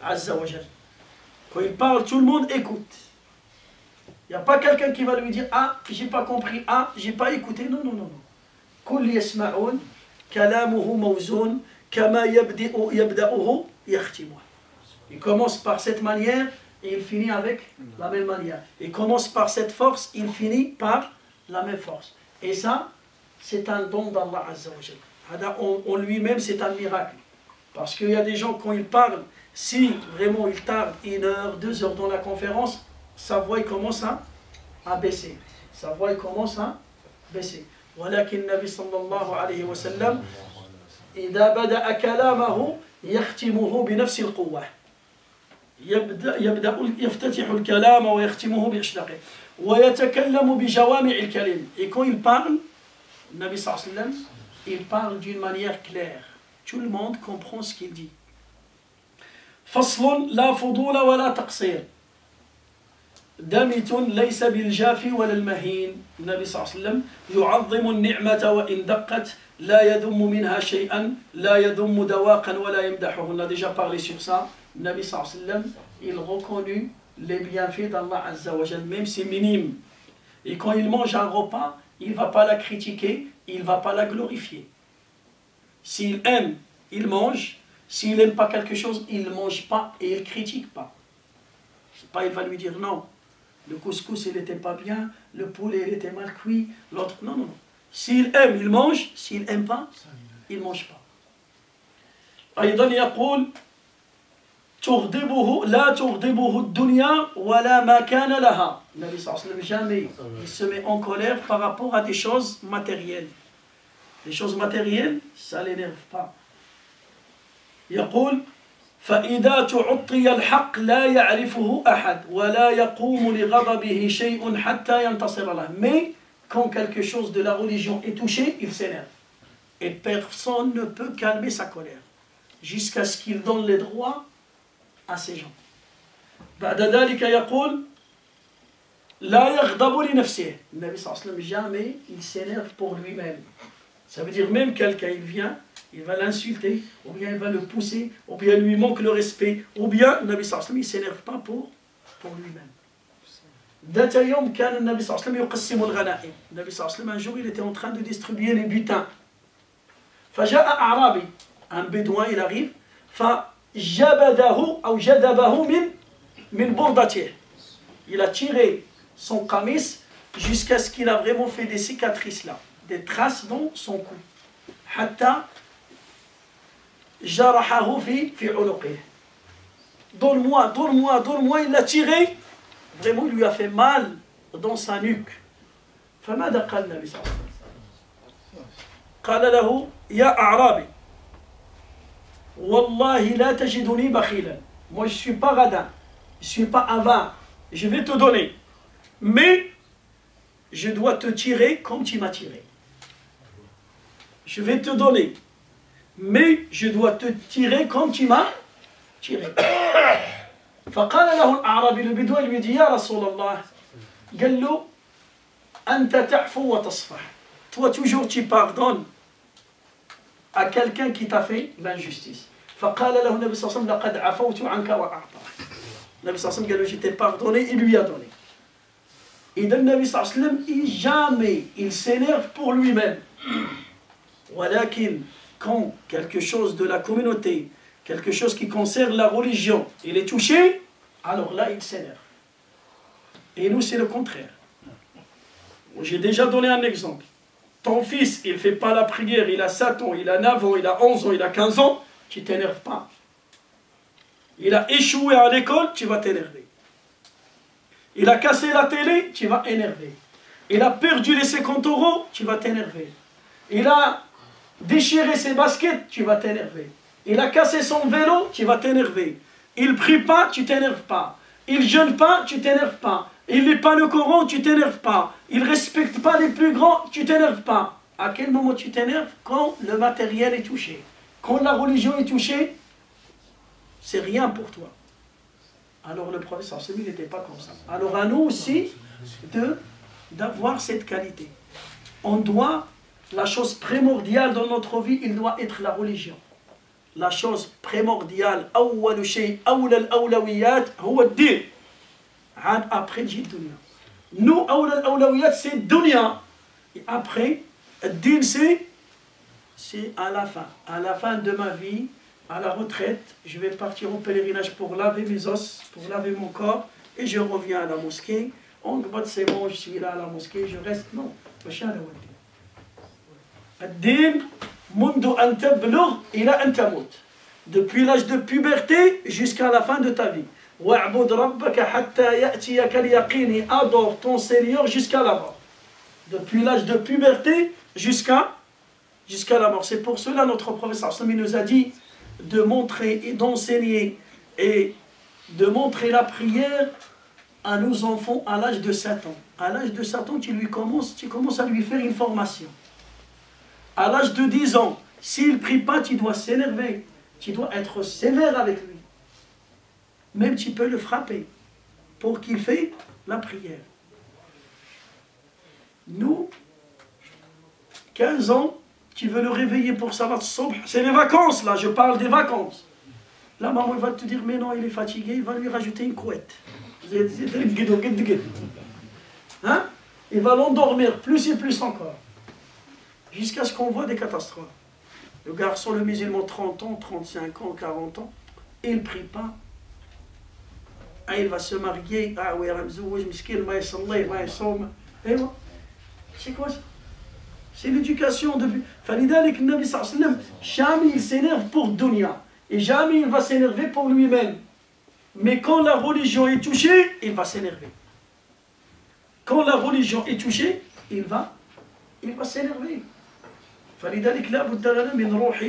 Azza wa Jal. Quand il parle, tout le monde écoute. Il n'y a pas quelqu'un qui va lui dire ah, j'ai pas compris, ah, j'ai pas écouté. Non, non, non, non. كل يسمعون كلامه موزون كما يبدأه يختمه. Il commence par cette manière et il finit avec la même manière. Il commence par cette force, il finit par la même force. Et ça, c'est un don d'Allah Azza wa Jal. En lui-même, c'est un miracle. Parce qu'il y a des gens, quand ils parlent, si vraiment ils tardent 1 heure, 2 heures dans la conférence, sa voix commence à baisser. Sa voix commence à baisser. ولكن النبي صلى الله عليه وسلم إذا بدأ كلامه يختمه بنفس القوة. يفتتح الكلام ويختمه بإشلاقه ويتكلم بجوامع الكلم. Et quand il parle, le Nabi sallallahu alayhi wa sallam, il parle d'une manière claire. Tout le monde comprend ce qu'il dit. فصل لا فضول ولا تقصير. دمت ليس بالجاف ولا المهين. النبي صلى الله عليه وسلم يعظم النعمة وإن دقت لا يذم منها شيئا لا يذم دواقا ولا يمدحه. On a déjà parlé sur ça. Le Nabi sallallahu alayhi wa sallam, il reconnut les bienfaits d'Allah Azza wa Jal, même si minime. Et quand il mange un repas, il ne va pas la critiquer, il ne va pas la glorifier. S'il aime, il mange. S'il n'aime pas quelque chose, il ne mange pas et il ne critique pas. C'est pas, il va lui dire non. Le couscous, il n'était pas bien, le poulet, il était mal cuit, l'autre, non, non, non. S'il aime, il mange, s'il n'aime pas, il ne mange pas. أيضا يقول تغضبه لا تغضبه الدنيا ولا ما كان لها. Nabi sallallahu alayhi wa sallam, jamais il se met en colère par rapport à des choses matérielles. Les choses matérielles, ça ne l'énerve pas. يقول فإذا تعطي الحق لا يعرفه أحد ولا يقوم لغضبه شيء حتى ينتصر له. Mais quand quelque chose de la religion est touché, il s'énerve. Et personne ne peut calmer sa colère jusqu'à ce qu'il donne les droits à ces gens. بعد ذلك يقول لا يغضب لنفسه. Le Nabi sallallahu alayhi wa sallam, jamais il s'énerve pour lui-même. Ça veut dire même quelqu'un, il vient, il va l'insulter, ou bien il va le pousser, ou bien il lui manque le respect, ou bien le Nabi sallallahu alayhi wa sallam, il ne s'énerve pas pour lui-même. ذات يوم كان النبي صلى الله عليه وسلم يقسم الغنائم. النبي صلى الله عليه وسلم, un jour, il était en train de distribuer les butins. فجاء أعرابي, un bédouin, il arrive, فجبده أو جذبه من بردته. Il a tiré son qamis jusqu'à ce qu'il a vraiment fait des cicatrices là, des traces dans son cou. حتى جرحه في عنقه. Donne-moi, donne-moi, donne-moi. Il l'a tiré. Vraiment, il lui a fait mal dans sa nuque. فماذا قال النبي صلى الله عليه وسلم؟ قال له يا أعرابي والله لا تجدني بخيلا. Moi, je ne suis pas radin, je ne suis pas avare. Je vais te donner, mais je dois te tirer comme tu m'as tiré. Je vais te donner, mais je dois te tirer comme tu m'as tiré. فقال له الأعرابي, le bédouin lui dit يا رسول الله, قال له أنت تعفو وتصفح. Toi toujours tu pardonnes à quelqu'un qui t'a fait l'injustice. فقال له النبي صلى الله عليه وسلم لقد عفوت عنك وأعطاك. Le Nabi sallallahu alayhi wa sallam, قال له je t'ai pardonné, il lui a donné. Et le Nabi sallallahu alayhi wa sallam, jamais il s'énerve pour lui-même. ولكن quand quelque chose de la communauté, quelque chose qui concerne la religion, il est touché, alors là il s'énerve. Et nous c'est le contraire. J'ai déjà donné un exemple. Ton fils, il ne fait pas la prière, il a 7 ans, il a 9 ans, il a 11 ans, il a 15 ans, tu ne t'énerves pas. Il a échoué à l'école, tu vas t'énerver. Il a cassé la télé, tu vas énerver. Il a perdu les 50 €, tu vas t'énerver. Il a déchiré ses baskets, tu vas t'énerver. Il a cassé son vélo, tu vas t'énerver. Il prie pas, tu t'énerves pas. Il jeûne pas, tu t'énerves pas. Il lit pas le Coran, tu t'énerves pas. Il respecte pas les plus grands, tu t'énerves pas. À quel moment tu t'énerves? Quand le matériel est touché. Quand la religion est touchée, c'est rien pour toi. Alors le professeur Semi n'était pas comme ça. Alors à nous aussi d'avoir cette qualité. On doit, la chose primordiale dans notre vie, il doit être la religion. La chose primordiale, أول شيء أولى الأولويات هو الدين. Après le dunya. Nous, أولى الأولويات c'est le dunya. Et après, le din c'est à la fin. À la fin de ma vie, à la retraite, je vais partir au pèlerinage pour laver mes os, pour laver mon corps, et je reviens à la mosquée. On dit, c'est bon, je suis là à la mosquée, je reste. Non, je suis à la mosquée. الدين منذ أن تبلغ إلى أن تموت. Depuis l'âge de puberté jusqu'à la fin de ta vie. وَاعْبُدْ رَبَّكَ حَتَّى يَأْتِيَكَ الْيَقِينِ. Adore ton Seigneur jusqu'à la mort. Depuis l'âge de puberté jusqu'à la mort. C'est pour cela notre professeur Sami nous a dit de montrer et d'enseigner et de montrer la prière à nos enfants à l'âge de 7 ans. À l'âge de 7 ans, tu commences à lui faire une formation. À l'âge de 10 ans, s'il ne prie pas, tu dois s'énerver. Tu dois être sévère avec lui. Même tu peux le frapper pour qu'il fasse la prière. Nous, 15 ans, tu veux le réveiller pour salat subh, c'est les vacances là, je parle des vacances. La maman va te dire, mais non, il est fatigué, il va lui rajouter une couette. Hein? Il va l'endormir plus et plus encore. Jusqu'à ce qu'on voit des catastrophes. Le garçon, le musulman, 30 ans, 35 ans, 40 ans, il ne prie pas. Ah, il va se marier. Ah oui, c'est quoi ça? C'est l'éducation depuis. فلذلك النبي صلى الله عليه وسلم jamais il s'énerve pour dunya et jamais il va s'énerver pour lui-même. Mais quand la religion est touchée, il va s'énerver. Quand la religion est touchée, il va s'énerver. فلذلك لا بد لنا من روح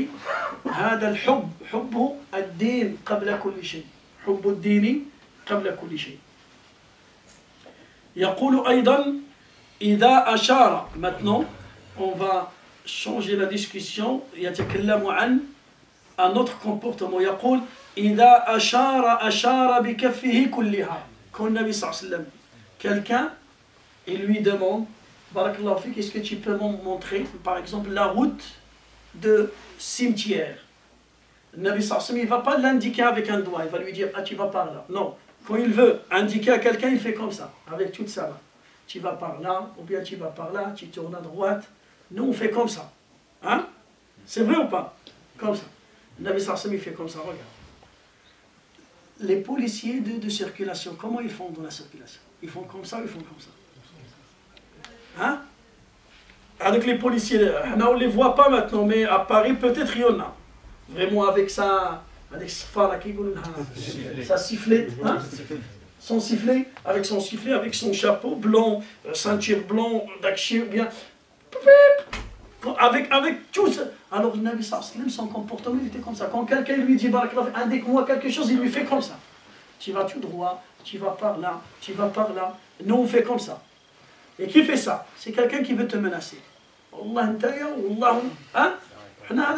هذا الحب حب الدين قبل كل شيء حب الدين قبل كل شيء. يقول أيضا إذا أشار. Maintenant on va changer la discussion. يتكلم عن un autre comportement. يقول إذا أشار بكفه كلها. Quand le Nabi sallallahu alayhi wa sallam, quelqu'un, il lui demande, Barakallahu fik, est-ce que tu peux me montrer, par exemple, la route de cimetière? Le Nabi sallallahu alayhi wa sallam, il ne va pas l'indiquer avec un doigt, il va lui dire, ah tu vas par là. Non, quand il veut indiquer à quelqu'un, il fait comme ça, avec toute sa main. Tu vas par là, ou bien tu vas par là, tu tournes à droite. Nous, on fait comme ça. Hein? C'est vrai ou pas? Comme ça. Le Nabi sallallahu alayhi wa sallam, il fait comme ça, regarde. Les policiers de circulation, comment ils font dans la circulation? Ils font comme ça ou ils font comme ça? Hein? Avec les policiers, on ne les voit pas maintenant, mais à Paris, peut-être il y en a. Vraiment avec sa sifflet, hein? Son sifflet, avec son chapeau blanc, ceinture blanc, d'acchi, bien. Avec tout ça. Alors le Nabi sallallahu alayhi wa sallam, son comportement il était comme ça. Quand quelqu'un lui dit indique-moi quelque chose, il lui fait comme ça. Tu vas tout droit, tu vas par là, tu vas par là. Nous on fait comme ça. Et qui fait ça? C'est quelqu'un qui veut te menacer. Allah intaya, Allah, hein?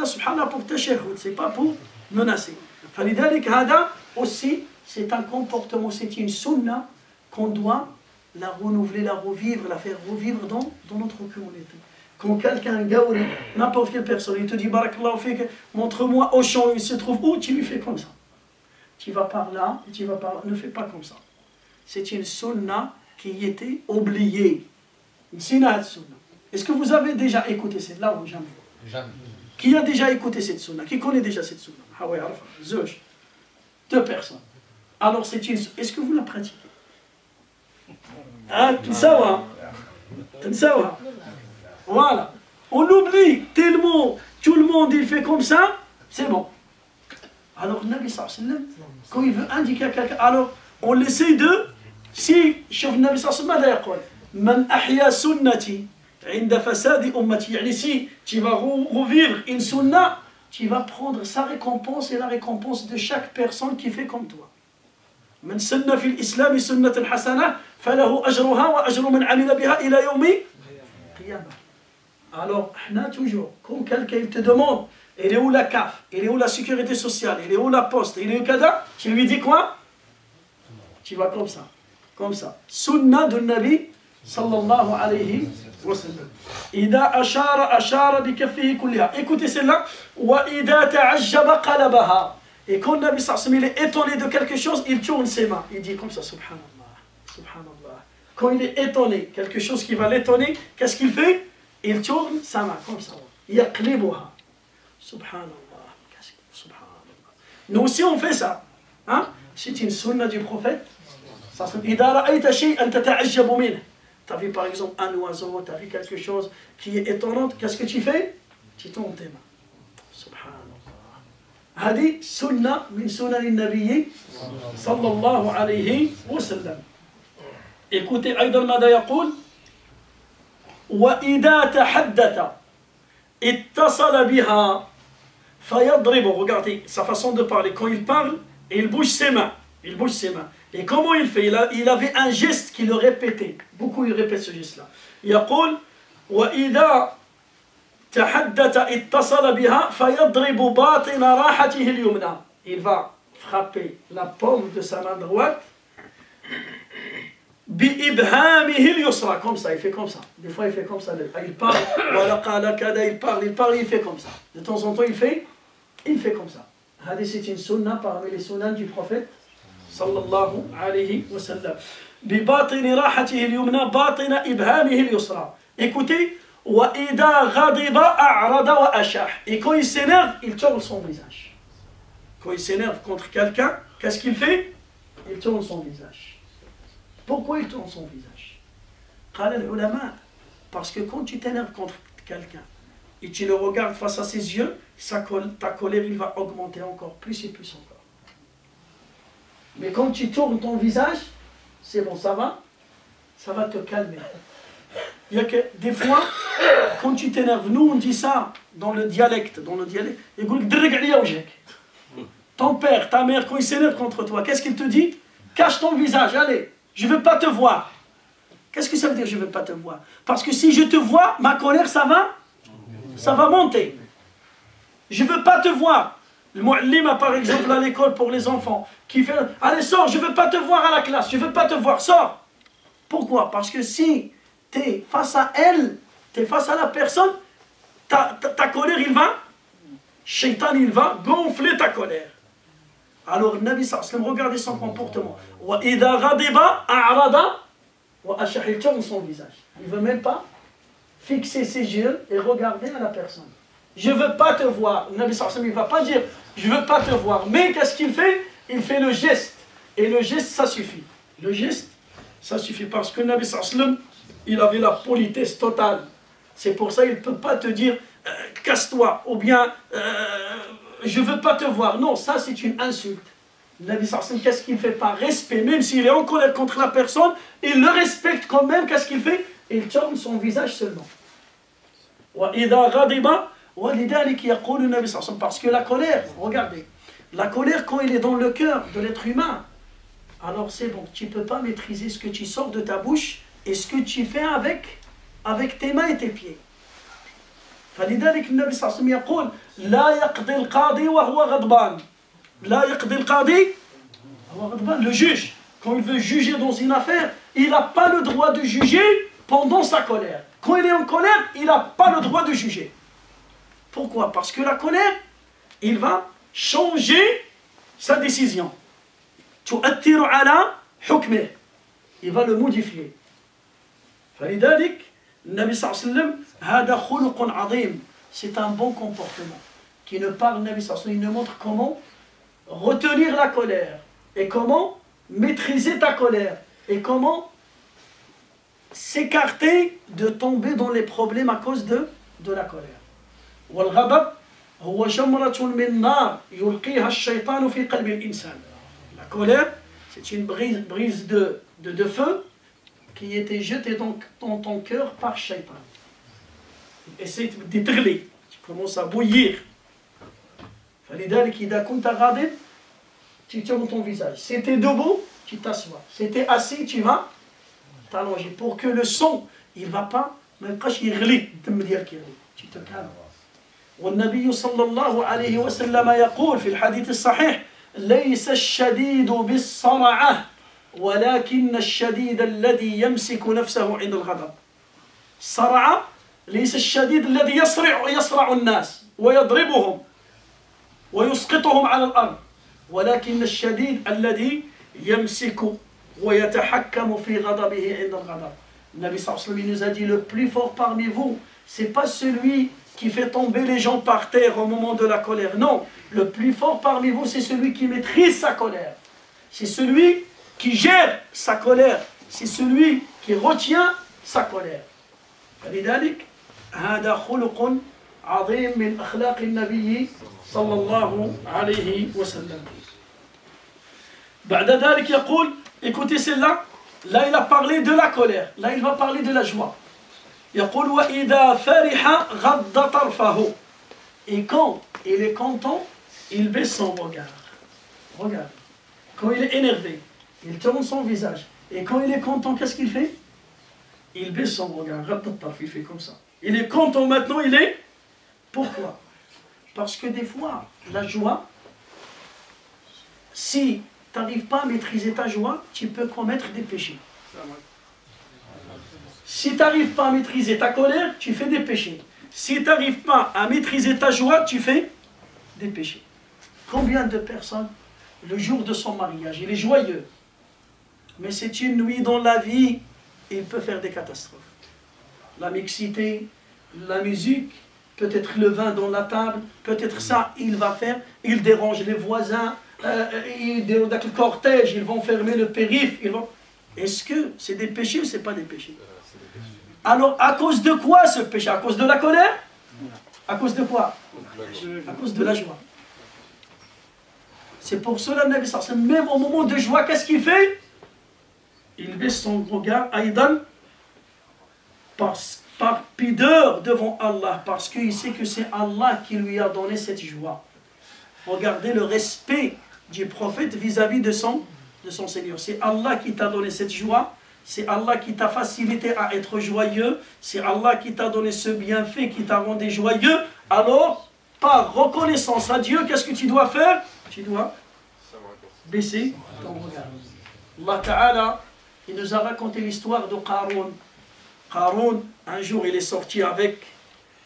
Subhanallah pour tashahhud, c'est pas pour menacer. فلذلك هذا aussi c'est un comportement, c'est une sunna qu'on doit la renouveler, la revivre, la faire revivre dans notre communauté. Quand quelqu'un gaouli, n'importe quelle personne, il te dit Barakallahu fik, montre-moi au champ, il se trouve où, tu lui fais comme ça. Tu vas par là, et tu vas par là. Ne fais pas comme ça. C'est une sunna qui était oubliée. Une sunna. Est-ce que vous avez déjà écouté cette là ou jamais? Jamais. Qui a déjà écouté cette sunna? Qui connaît déjà cette sunna? Deux personnes. Alors c'est une. Est-ce que vous la pratiquez? Ah, tout ça va. Tout ça va. Voilà. On oublie tellement, tout le monde il fait comme ça, c'est bon. Alors, le Nabi sallallahu alayhi wa sallam, quand il veut indiquer à quelqu'un, alors on essaie de, si, شوف النبي صلى الله عليه وسلم ماذا يقول؟ من أحيا سنتي عند فساد أمتي. يعني si tu vas revivre une sunna, tu vas prendre sa récompense et la récompense de chaque personne qui fait comme toi. من سن في الإسلام سنة حسنة فله أجرها وأجر من عمل بها إلى يوم القيامة. Alors, toujours, quand quelqu'un te demande, il est où la CAF, il est où la sécurité sociale, il est où la poste, il est où Kada, tu lui dis quoi? Tu vas comme ça, comme ça. Sunna du Nabi sallallahu alayhi wa sallam. Ida ashara bi kaffihi kulliha. Écoutez celle-là. Wa ida ta'ajjaba qalabaha. Et quand le Nabi sallallahu alayhi wa sallam est étonné de quelque chose, il tourne ses mains. Il dit comme ça, subhanallah, subhanallah. Quand il est étonné, quelque chose qui va l'étonner, qu'est-ce qu'il fait? Il tourne sa main comme ça. Yaqlibuha. Subhanallah. Subhanallah. Nous aussi on fait ça. Hein? C'est une sunna du prophète. إذا رأيت شيئا تتعجب منه. Tu as vu par exemple un oiseau, tu as vu quelque chose qui est étonnant, qu'est-ce que tu fais? Tu tournes tes mains. Subhanallah. هذه سنة من سنن النبي صلى الله عليه وسلم. Écoutez أيضا ماذا يقول؟ وإذا تحدث اتصل بها فيضرب. Regardez sa façon de parler. Quand il parle, il bouge ses mains. Il bouge ses mains. Et comment il fait? Il avait un geste qu'il le répétait. Beaucoup il répète ce geste-là. يقول وإذا تحدث اتصل بها فيضرب باطن راحته اليمنى. Il va frapper la paume de sa main droite بإبهامه اليسرى. Comme ça, il fait comme ça. Des fois il fait comme ça. Il parle, il fait comme ça. De temps en temps il fait comme ça. C'est une sunna parmi les sunnas du prophète sallallahu alayhi wa sallam. بباطن راحته اليمنى باطن إبهامه اليسرى. Écoutez, وإذا غضب أعرض وأشاح. Et quand il s'énerve, il tourne son visage. Quand il s'énerve contre quelqu'un, qu'est-ce qu'il fait? Il tourne son visage. Pourquoi il tourne son visage? قال العلماء, parce que quand tu t'énerves contre quelqu'un et tu le regardes face à ses yeux, ta colère il va augmenter encore plus et plus encore. Mais quand tu tournes ton visage, c'est bon, ça va te calmer. Il y a que des fois, quand tu t'énerves, nous on dit ça dans le dialecte, ton père, ta mère, quand ils s'énervent contre toi, qu'est-ce qu'il te dit? Cache ton visage, allez, je ne veux pas te voir. Qu'est-ce que ça veut dire je ne veux pas te voir? Parce que si je te vois, ma colère, ça va monter. Je ne veux pas te voir. Le mu'allima, par exemple, à l'école pour les enfants, qui fait « Allez, sors, je ne veux pas te voir à la classe, je ne veux pas te voir, sors !» Pourquoi? Parce que si tu es face à elle, tu es face à la personne, ta colère, Shaitan, il va gonfler ta colère. Alors, le Nabi sallallahu alayhi wa sallam, regardez son comportement. وَإِذَا غَضِبَ أَعْرَضَ وَأَشَحَ. Il tourne son visage. Il ne veut même pas fixer ses yeux et regarder à la personne. Je ne veux pas te voir. Le Nabi sallallahu alayhi wa sallam, il ne va pas dire je ne veux pas te voir. Mais qu'est-ce qu'il fait? Il fait le geste. Et le geste, ça suffit. Le geste, ça suffit. Parce que le Nabi sallallahu alayhi wa sallam, il avait la politesse totale. C'est pour ça qu'il ne peut pas te dire casse-toi ou bien je ne veux pas te voir. Non, ça c'est une insulte. Le Nabi sallallahu alayhi wa sallam, qu'est-ce qu'il fait par respect? Même s'il est en colère contre la personne, il le respecte quand même. Qu'est-ce qu'il fait? Il tourne son visage seulement. وَإِذَا غَضِبَ وَلِذَلِكَ يَقُولُ النَّبِي صلى الله عليه وسلم. Parce que la colère, regardez, la colère quand il est dans le cœur de l'être humain, alors c'est bon, tu ne peux pas maîtriser ce que tu sors de ta bouche et ce que tu fais avec tes mains et tes pieds. فلذلك النبي صلى الله عليه وسلم يقول لا يقضي القاضي وهو غضبان. لا يقضي القاضي وهو غضبان. Le juge, quand il veut juger dans une affaire, il n'a pas le droit de juger pendant sa colère. Quand il est en colère, il n'a pas le droit de juger. Pourquoi? Parce que la colère, il va changer sa décision. تؤثر على حكمه. Il va le modifier. فلذلك النبي صلى الله عليه وسلم هذا خلق عظيم. C'est un bon comportement qui ne parle, le Nabi sallallahu alayhi wa sallam, il nous montre comment retenir la colère et comment maîtriser ta colère et comment s'écarter de tomber dans les problèmes à cause de la colère. والغضب هو جمرة من نار يلقيها الشيطان في قلب الإنسان. La colère, c'est une brise de feu qui était jetée dans ton cœur par Shaitan. Il essaie de détruire, tu commences à bouillir. فلذلك إذا كنت غاضب, tu tournes ton visage. Si tu es debout, tu t'assois. Si tu es assis, tu vas t'allonger. Pour que le son, il ne va pas, ما يبقاش يغلي الدم ديالك يغلي. Tu te calmes. والنبي صلى الله عليه وسلم يقول في الحديث الصحيح: ليس الشديد بالصرعة ولكن الشديد الذي يمسك نفسه عند الغضب. الصرعة ليس الشديد الذي يصرع الناس ويضربهم ويسقطهم على الأرض، ولكن الشديد الذي يمسك ويتحكم في غضبه عند الغضب. النبي صلى الله عليه وسلم nous a dit: le plus fort parmi vous, c'est pas celui qui fait tomber les gens par terre au moment de la colère. Non, le plus fort parmi vous, c'est celui qui maîtrise sa colère. C'est celui qui gère sa colère. C'est celui qui retient sa colère. فلذلك هذا خلق عظيم من أخلاق النبي صلى الله عليه وسلم. بعد ذلك يقول, écoutez celle-là, là il a parlé de la colère, là il va parler de la joie. يقول وإذا فرح غض طرفه. Et quand il est content, il baisse son regard. Regarde. Quand il est énervé, il tourne son visage. Et quand il est content, qu'est-ce qu'il fait? Il baisse son regard. غض الطرف, il fait comme ça. Il est content maintenant, il est... Pourquoi? Parce que des fois, la joie, si tu n'arrives pas à maîtriser ta joie, tu peux commettre des péchés. Si tu n'arrives pas à maîtriser ta colère, tu fais des péchés. Si tu n'arrives pas à maîtriser ta joie, tu fais des péchés. Combien de personnes, le jour de son mariage, il est joyeux, mais c'est une nuit dans la vie, il peut faire des catastrophes. La mixité, la musique, peut-être le vin dans la table, peut-être ça, il va faire, il dérange les voisins, il dérange le cortège, ils vont fermer le périph', ils vont... Est-ce que c'est des péchés ou c'est pas des péchés? Alors, à cause de quoi ce péché? À cause de la colère? À cause de quoi? À cause de la joie. C'est pour cela que Nabi sallallahu alayhi wa sallam, même au moment de joie, qu'est-ce qu'il fait? Il baisse son regard, Aïdan, par pudeur devant Allah, parce qu'il sait que c'est Allah qui lui a donné cette joie. Regardez le respect du prophète vis-à-vis de son Seigneur. C'est Allah qui t'a donné cette joie, c'est Allah qui t'a facilité à être joyeux, c'est Allah qui t'a donné ce bienfait, qui t'a rendu joyeux. Alors, par reconnaissance à Dieu, qu'est-ce que tu dois faire? Tu dois baisser ton regard. Allah Ta'ala, il nous a raconté l'histoire de Qarun. Qarun, un jour, il est sorti avec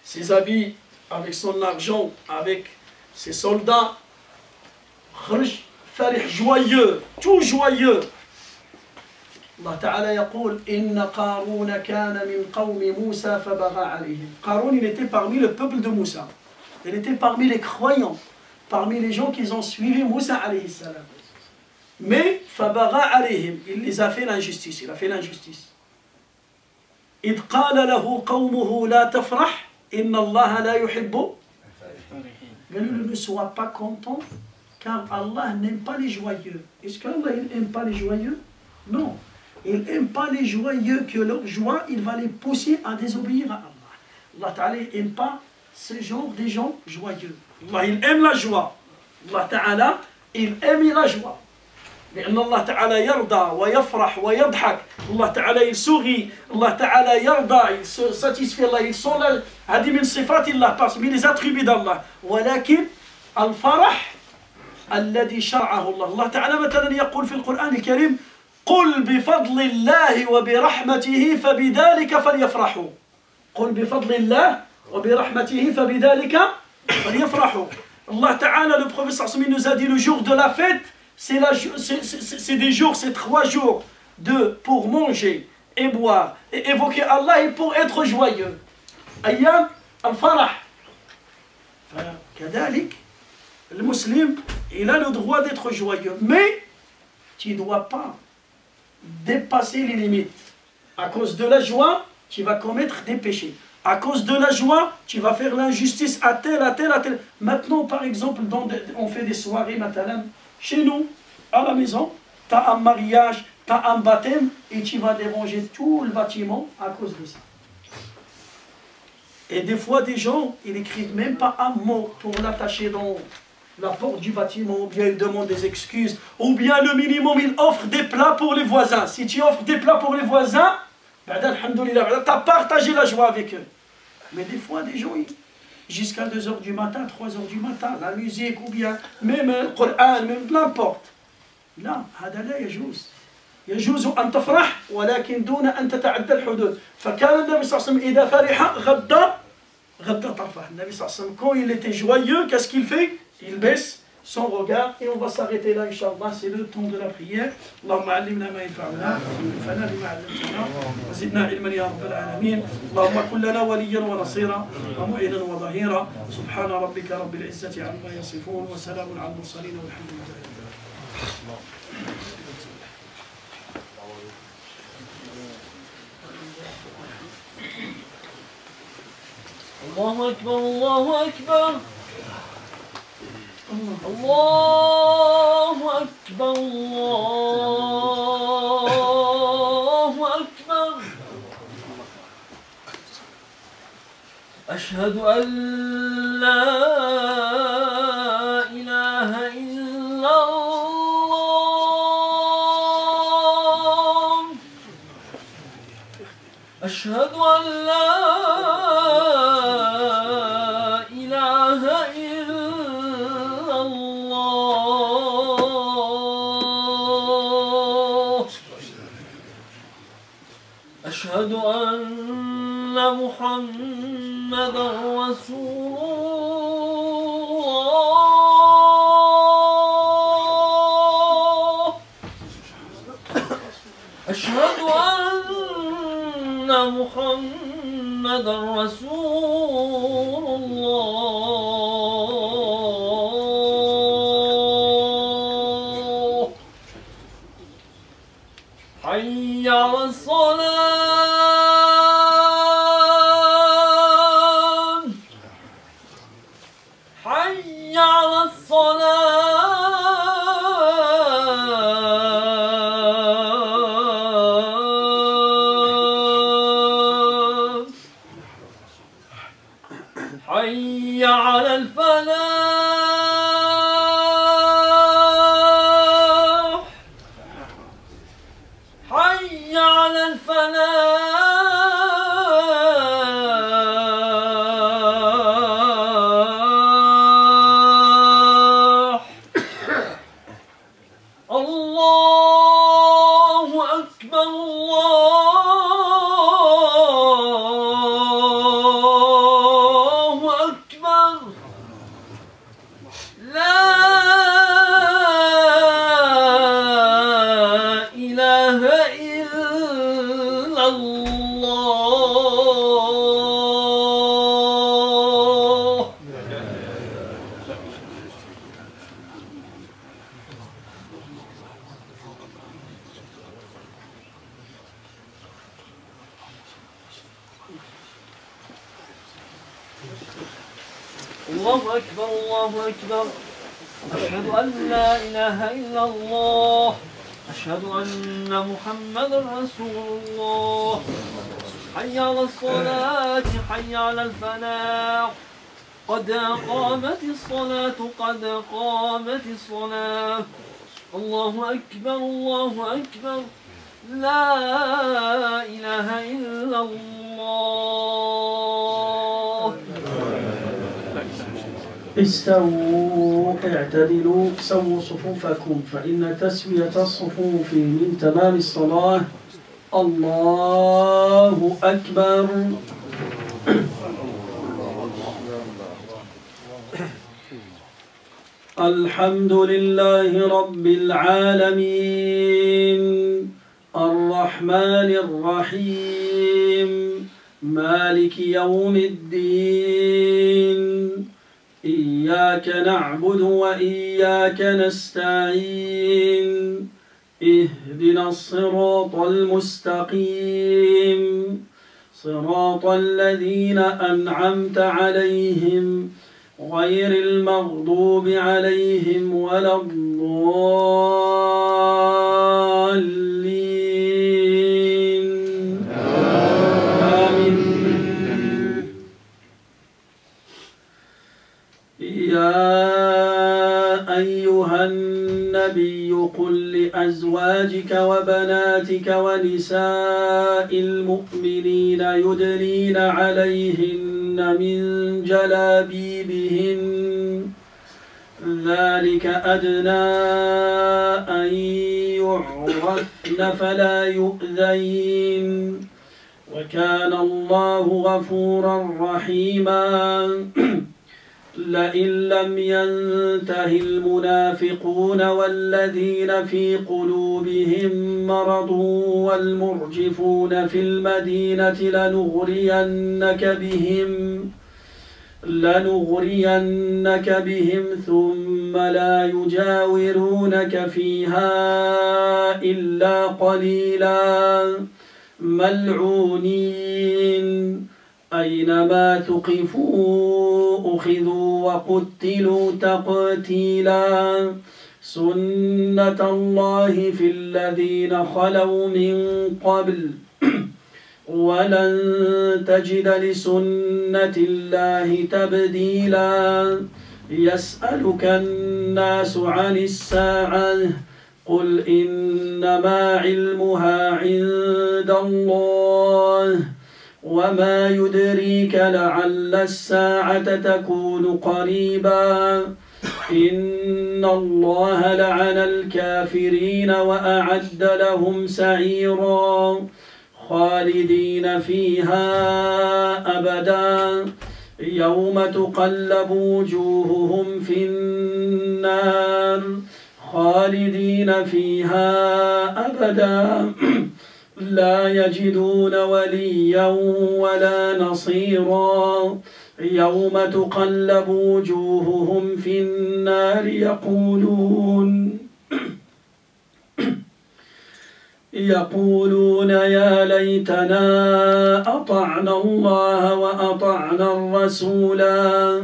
ses habits, avec son argent, avec ses soldats. Khrj, farih, joyeux, tout joyeux. Allah Ta'ala yaqul, Inna Qarun kana min qawmi Moussa fabagha alayhim. Qarun, il était parmi le peuple de Moussa. Il était parmi les croyants, parmi les gens qui ont suivi Moussa alayhi salam. Mais fabagha alayhim, il les a fait l'injustice, il a fait l'injustice. إذ قال له قومه لا تفرح إن الله لا يحب. Ne sois pas content car Allah n'aime pas les joyeux. Est-ce qu'Allah n'aime pas les joyeux? Non. Il n'aime pas les joyeux que leur joie, il va les pousser à désobéir à Allah. Allah Ta'ala n'aime pas ce genre de gens joyeux. Allah, il aime la joie. Allah Ta'ala, il aime la joie. لأن الله تعالى يرضى ويفرح ويضحك. الله تعالى il sourit. الله تعالى يرضى, il se satisfait. Allah, ils sont là. هذه من صفات الله, parmi les attributs d'Allah. ولكن الفرح الذي شرعه الله. الله تعالى مثلا يقول في القرآن الكريم قل بفضل الله وبرحمته فبذلك فليفرحوا. قل بفضل الله وبرحمته فبذلك فليفرحوا. Allah Ta'ala, le prophète sallallahu alayhi wa sallam, nous a dit le jour de la fête, c'est des jours, c'est 3 jours pour manger et boire et évoquer Allah et pour être joyeux. Ayyam al-farah. Kadalik, le musulman, il a le droit d'être joyeux, mais tu ne dois pas dépasser les limites. À cause de la joie, tu vas commettre des péchés. À cause de la joie, tu vas faire l'injustice à tel, à tel, à tel. Maintenant, par exemple, on fait des soirées, matalan, chez nous, à la maison, tu as un mariage, tu as un baptême, et tu vas déranger tout le bâtiment à cause de ça. Et des fois, des gens, ils n'écrivent même pas un mot pour l'attacher dans la porte du bâtiment, ou bien ils demandent des excuses, ou bien le minimum, ils offrent des plats pour les voisins. Si tu offres des plats pour les voisins, tu as partagé la joie avec eux. Mais des fois, des gens, jusqu'à 2 h du matin, 3 h du matin, la musique, ou bien même le Coran, même n'importe. لا هذا لا يجوز. يجوز أن تفرح ولكن دون أن تتعدى الحدود. فكان النبي صلى الله عليه وسلم إذا فرح غض طرفه. النبي صلى الله عليه وسلم quand il était joyeux, qu'est-ce qu'il fait? Il baisse son regard et on va s'arrêter là, Inch'Allah, c'est le temps de la prière. اللهم علمنا ما ينفعنا وانفعنا بما علمتنا وزدنا علما يا رب العالمين. اللهم كن لنا وليا ونصيرا ومعينا وظهيرا. سبحان ربك رب العزة عما يصفون وسلام على المرسلين والحمد لله. الله أكبر الله أكبر الله أكبر الله أكبر أشهد أن لا إله إلا الله أشهد أن لا إله إلا الله أشهد أن محمدا رسول الله أشهد أن محمدا رسول الله حي على الصلاة حي على الصلاة حي على الفلاح حي على الفلاح الله أكبر الله أكبر لا إله إلا الله الله أكبر الله أكبر أشهد أن لا إله إلا الله أشهد أن محمدا رسول الله حي على الصلاة حي على الفلاح قد قامت الصلاة قد قامت الصلاة الله أكبر الله أكبر لا إله إلا الله استووا اعتدلوا سووا صفوفكم فإن تسوية الصفوف من تمام الصلاة. الله أكبر. الحمد لله رب العالمين الرحمن الرحيم مالك يوم الدين إياك نعبد وإياك نستعين اهدنا الصراط المستقيم صراط الذين أنعمت عليهم غير المغضوب عليهم ولا الضالين آمين. يا أيها النبي قل لأزواجك وبناتك ونساء المؤمنين يدنين عليهن من جلابيبهن ذلك أدنى أن يعرفن فلا يؤذين وكان الله غفورا رحيما. لئن لم ينته المنافقون والذين في قلوبهم مرض والمرجفون في المدينة لنغرينك بهم ثم لا يجاورونك فيها إلا قليلا ملعونين أينما ثقفوا أخذوا وقتلوا تقتيلا سنة الله في الذين خلوا من قبل ولن تجد لسنة الله تبديلا. يسألك الناس عن الساعة قل إنما علمها عند الله وما يدريك لعل الساعة تكون قريبا. إن الله لعن الكافرين وأعد لهم سعيرا خالدين فيها أبدا يوم تقلب وجوههم في النار خالدين فيها أبدا لا يجدون وليا ولا نصيرا يوم تقلب وجوههم في النار يقولون يا ليتنا أطعنا الله وأطعنا الرسولا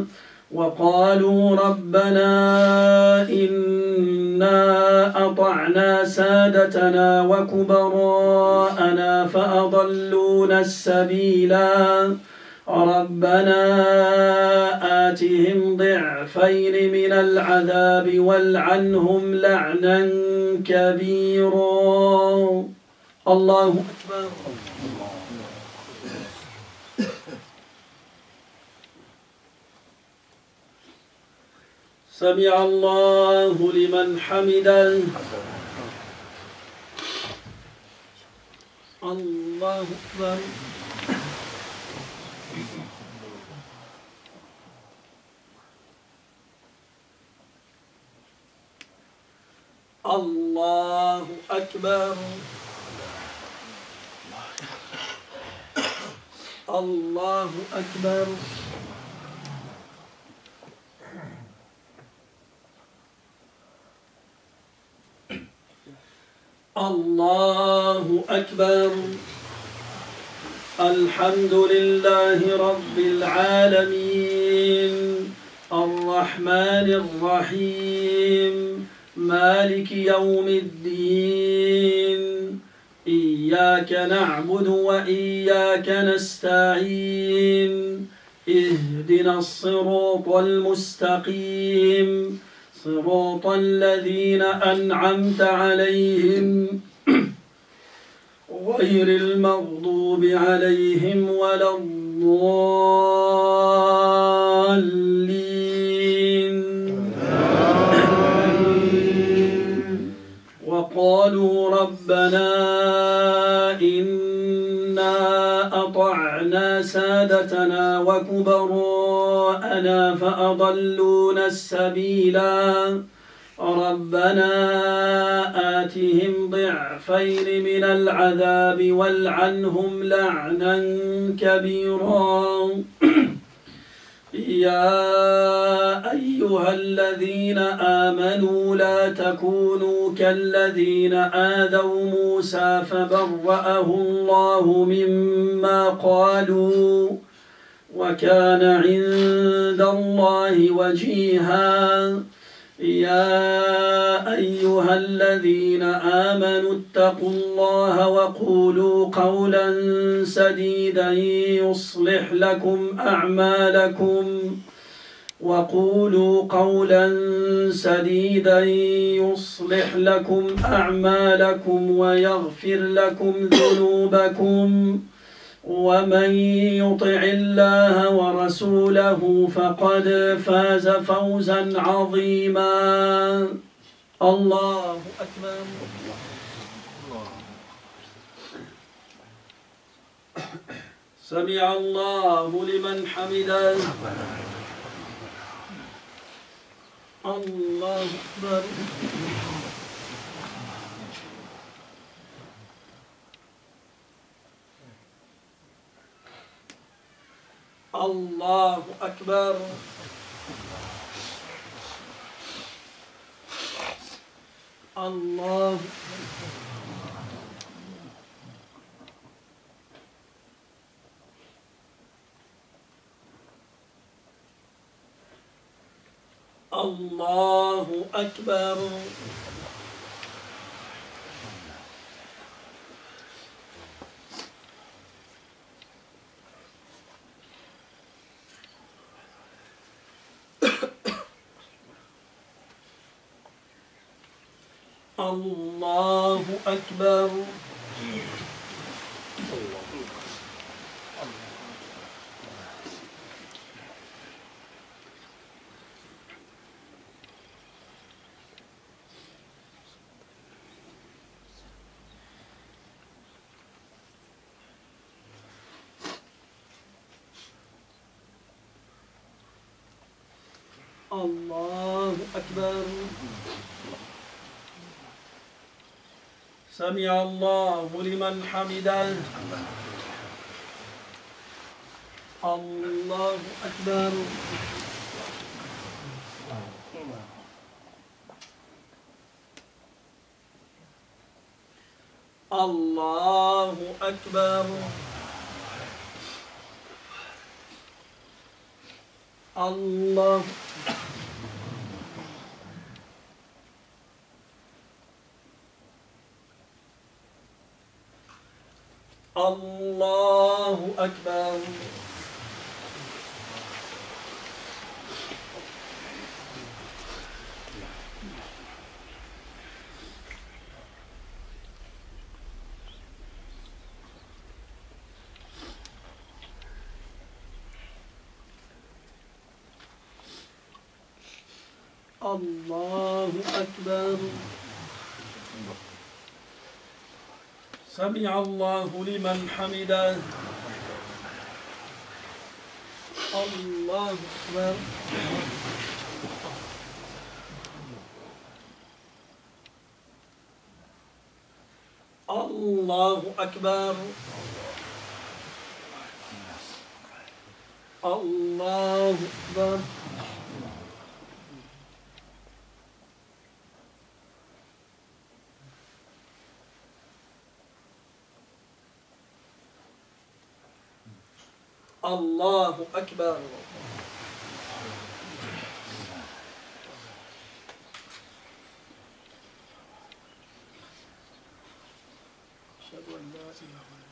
وقالوا ربنا إنا أطعنا سادتنا وكبراءنا فأضلونا السبيلا ربنا آتهم ضعفين من العذاب والعنهم لعنا كبيرا. الله أكبر. سمع الله لمن حمده. الله أكبر. الله أكبر. الله أكبر. الله أكبر. الحمد لله رب العالمين الرحمن الرحيم مالك يوم الدين إياك نعبد وإياك نستعين اهدنا الصراط المستقيم صراط الذين أنعمت عليهم غير المغضوب عليهم ولا الضالين. وقالوا ربنا إنا أطعنا سادتنا وكبراءنا فأضلونا السبيلا ربنا آتهم ضعفين من العذاب والعنهم لعنا كبيرا. يا أيها الذين آمنوا لا تكونوا كالذين آذوا موسى فبرأه الله مما قالوا وكان عند الله وجيها يا أيها الذين آمنوا اتقوا الله وقولوا قولا سديدا يصلح لكم أعمالكم ويغفر لكم ذنوبكم ومن يطع الله ورسوله فقد فاز فوزا عظيما الله أكبر سمع الله لمن حمده الله أكبر الله أكبر الله الله أكبر الله أكبر الله أكبر سمع الله لمن حمده الله أكبر الله أكبر الله الله أكبر الله أكبر سمع الله لمن حمده الله أكبر الله أكبر الله أكبر الله أكبر أشهد أن لا إله إلا الله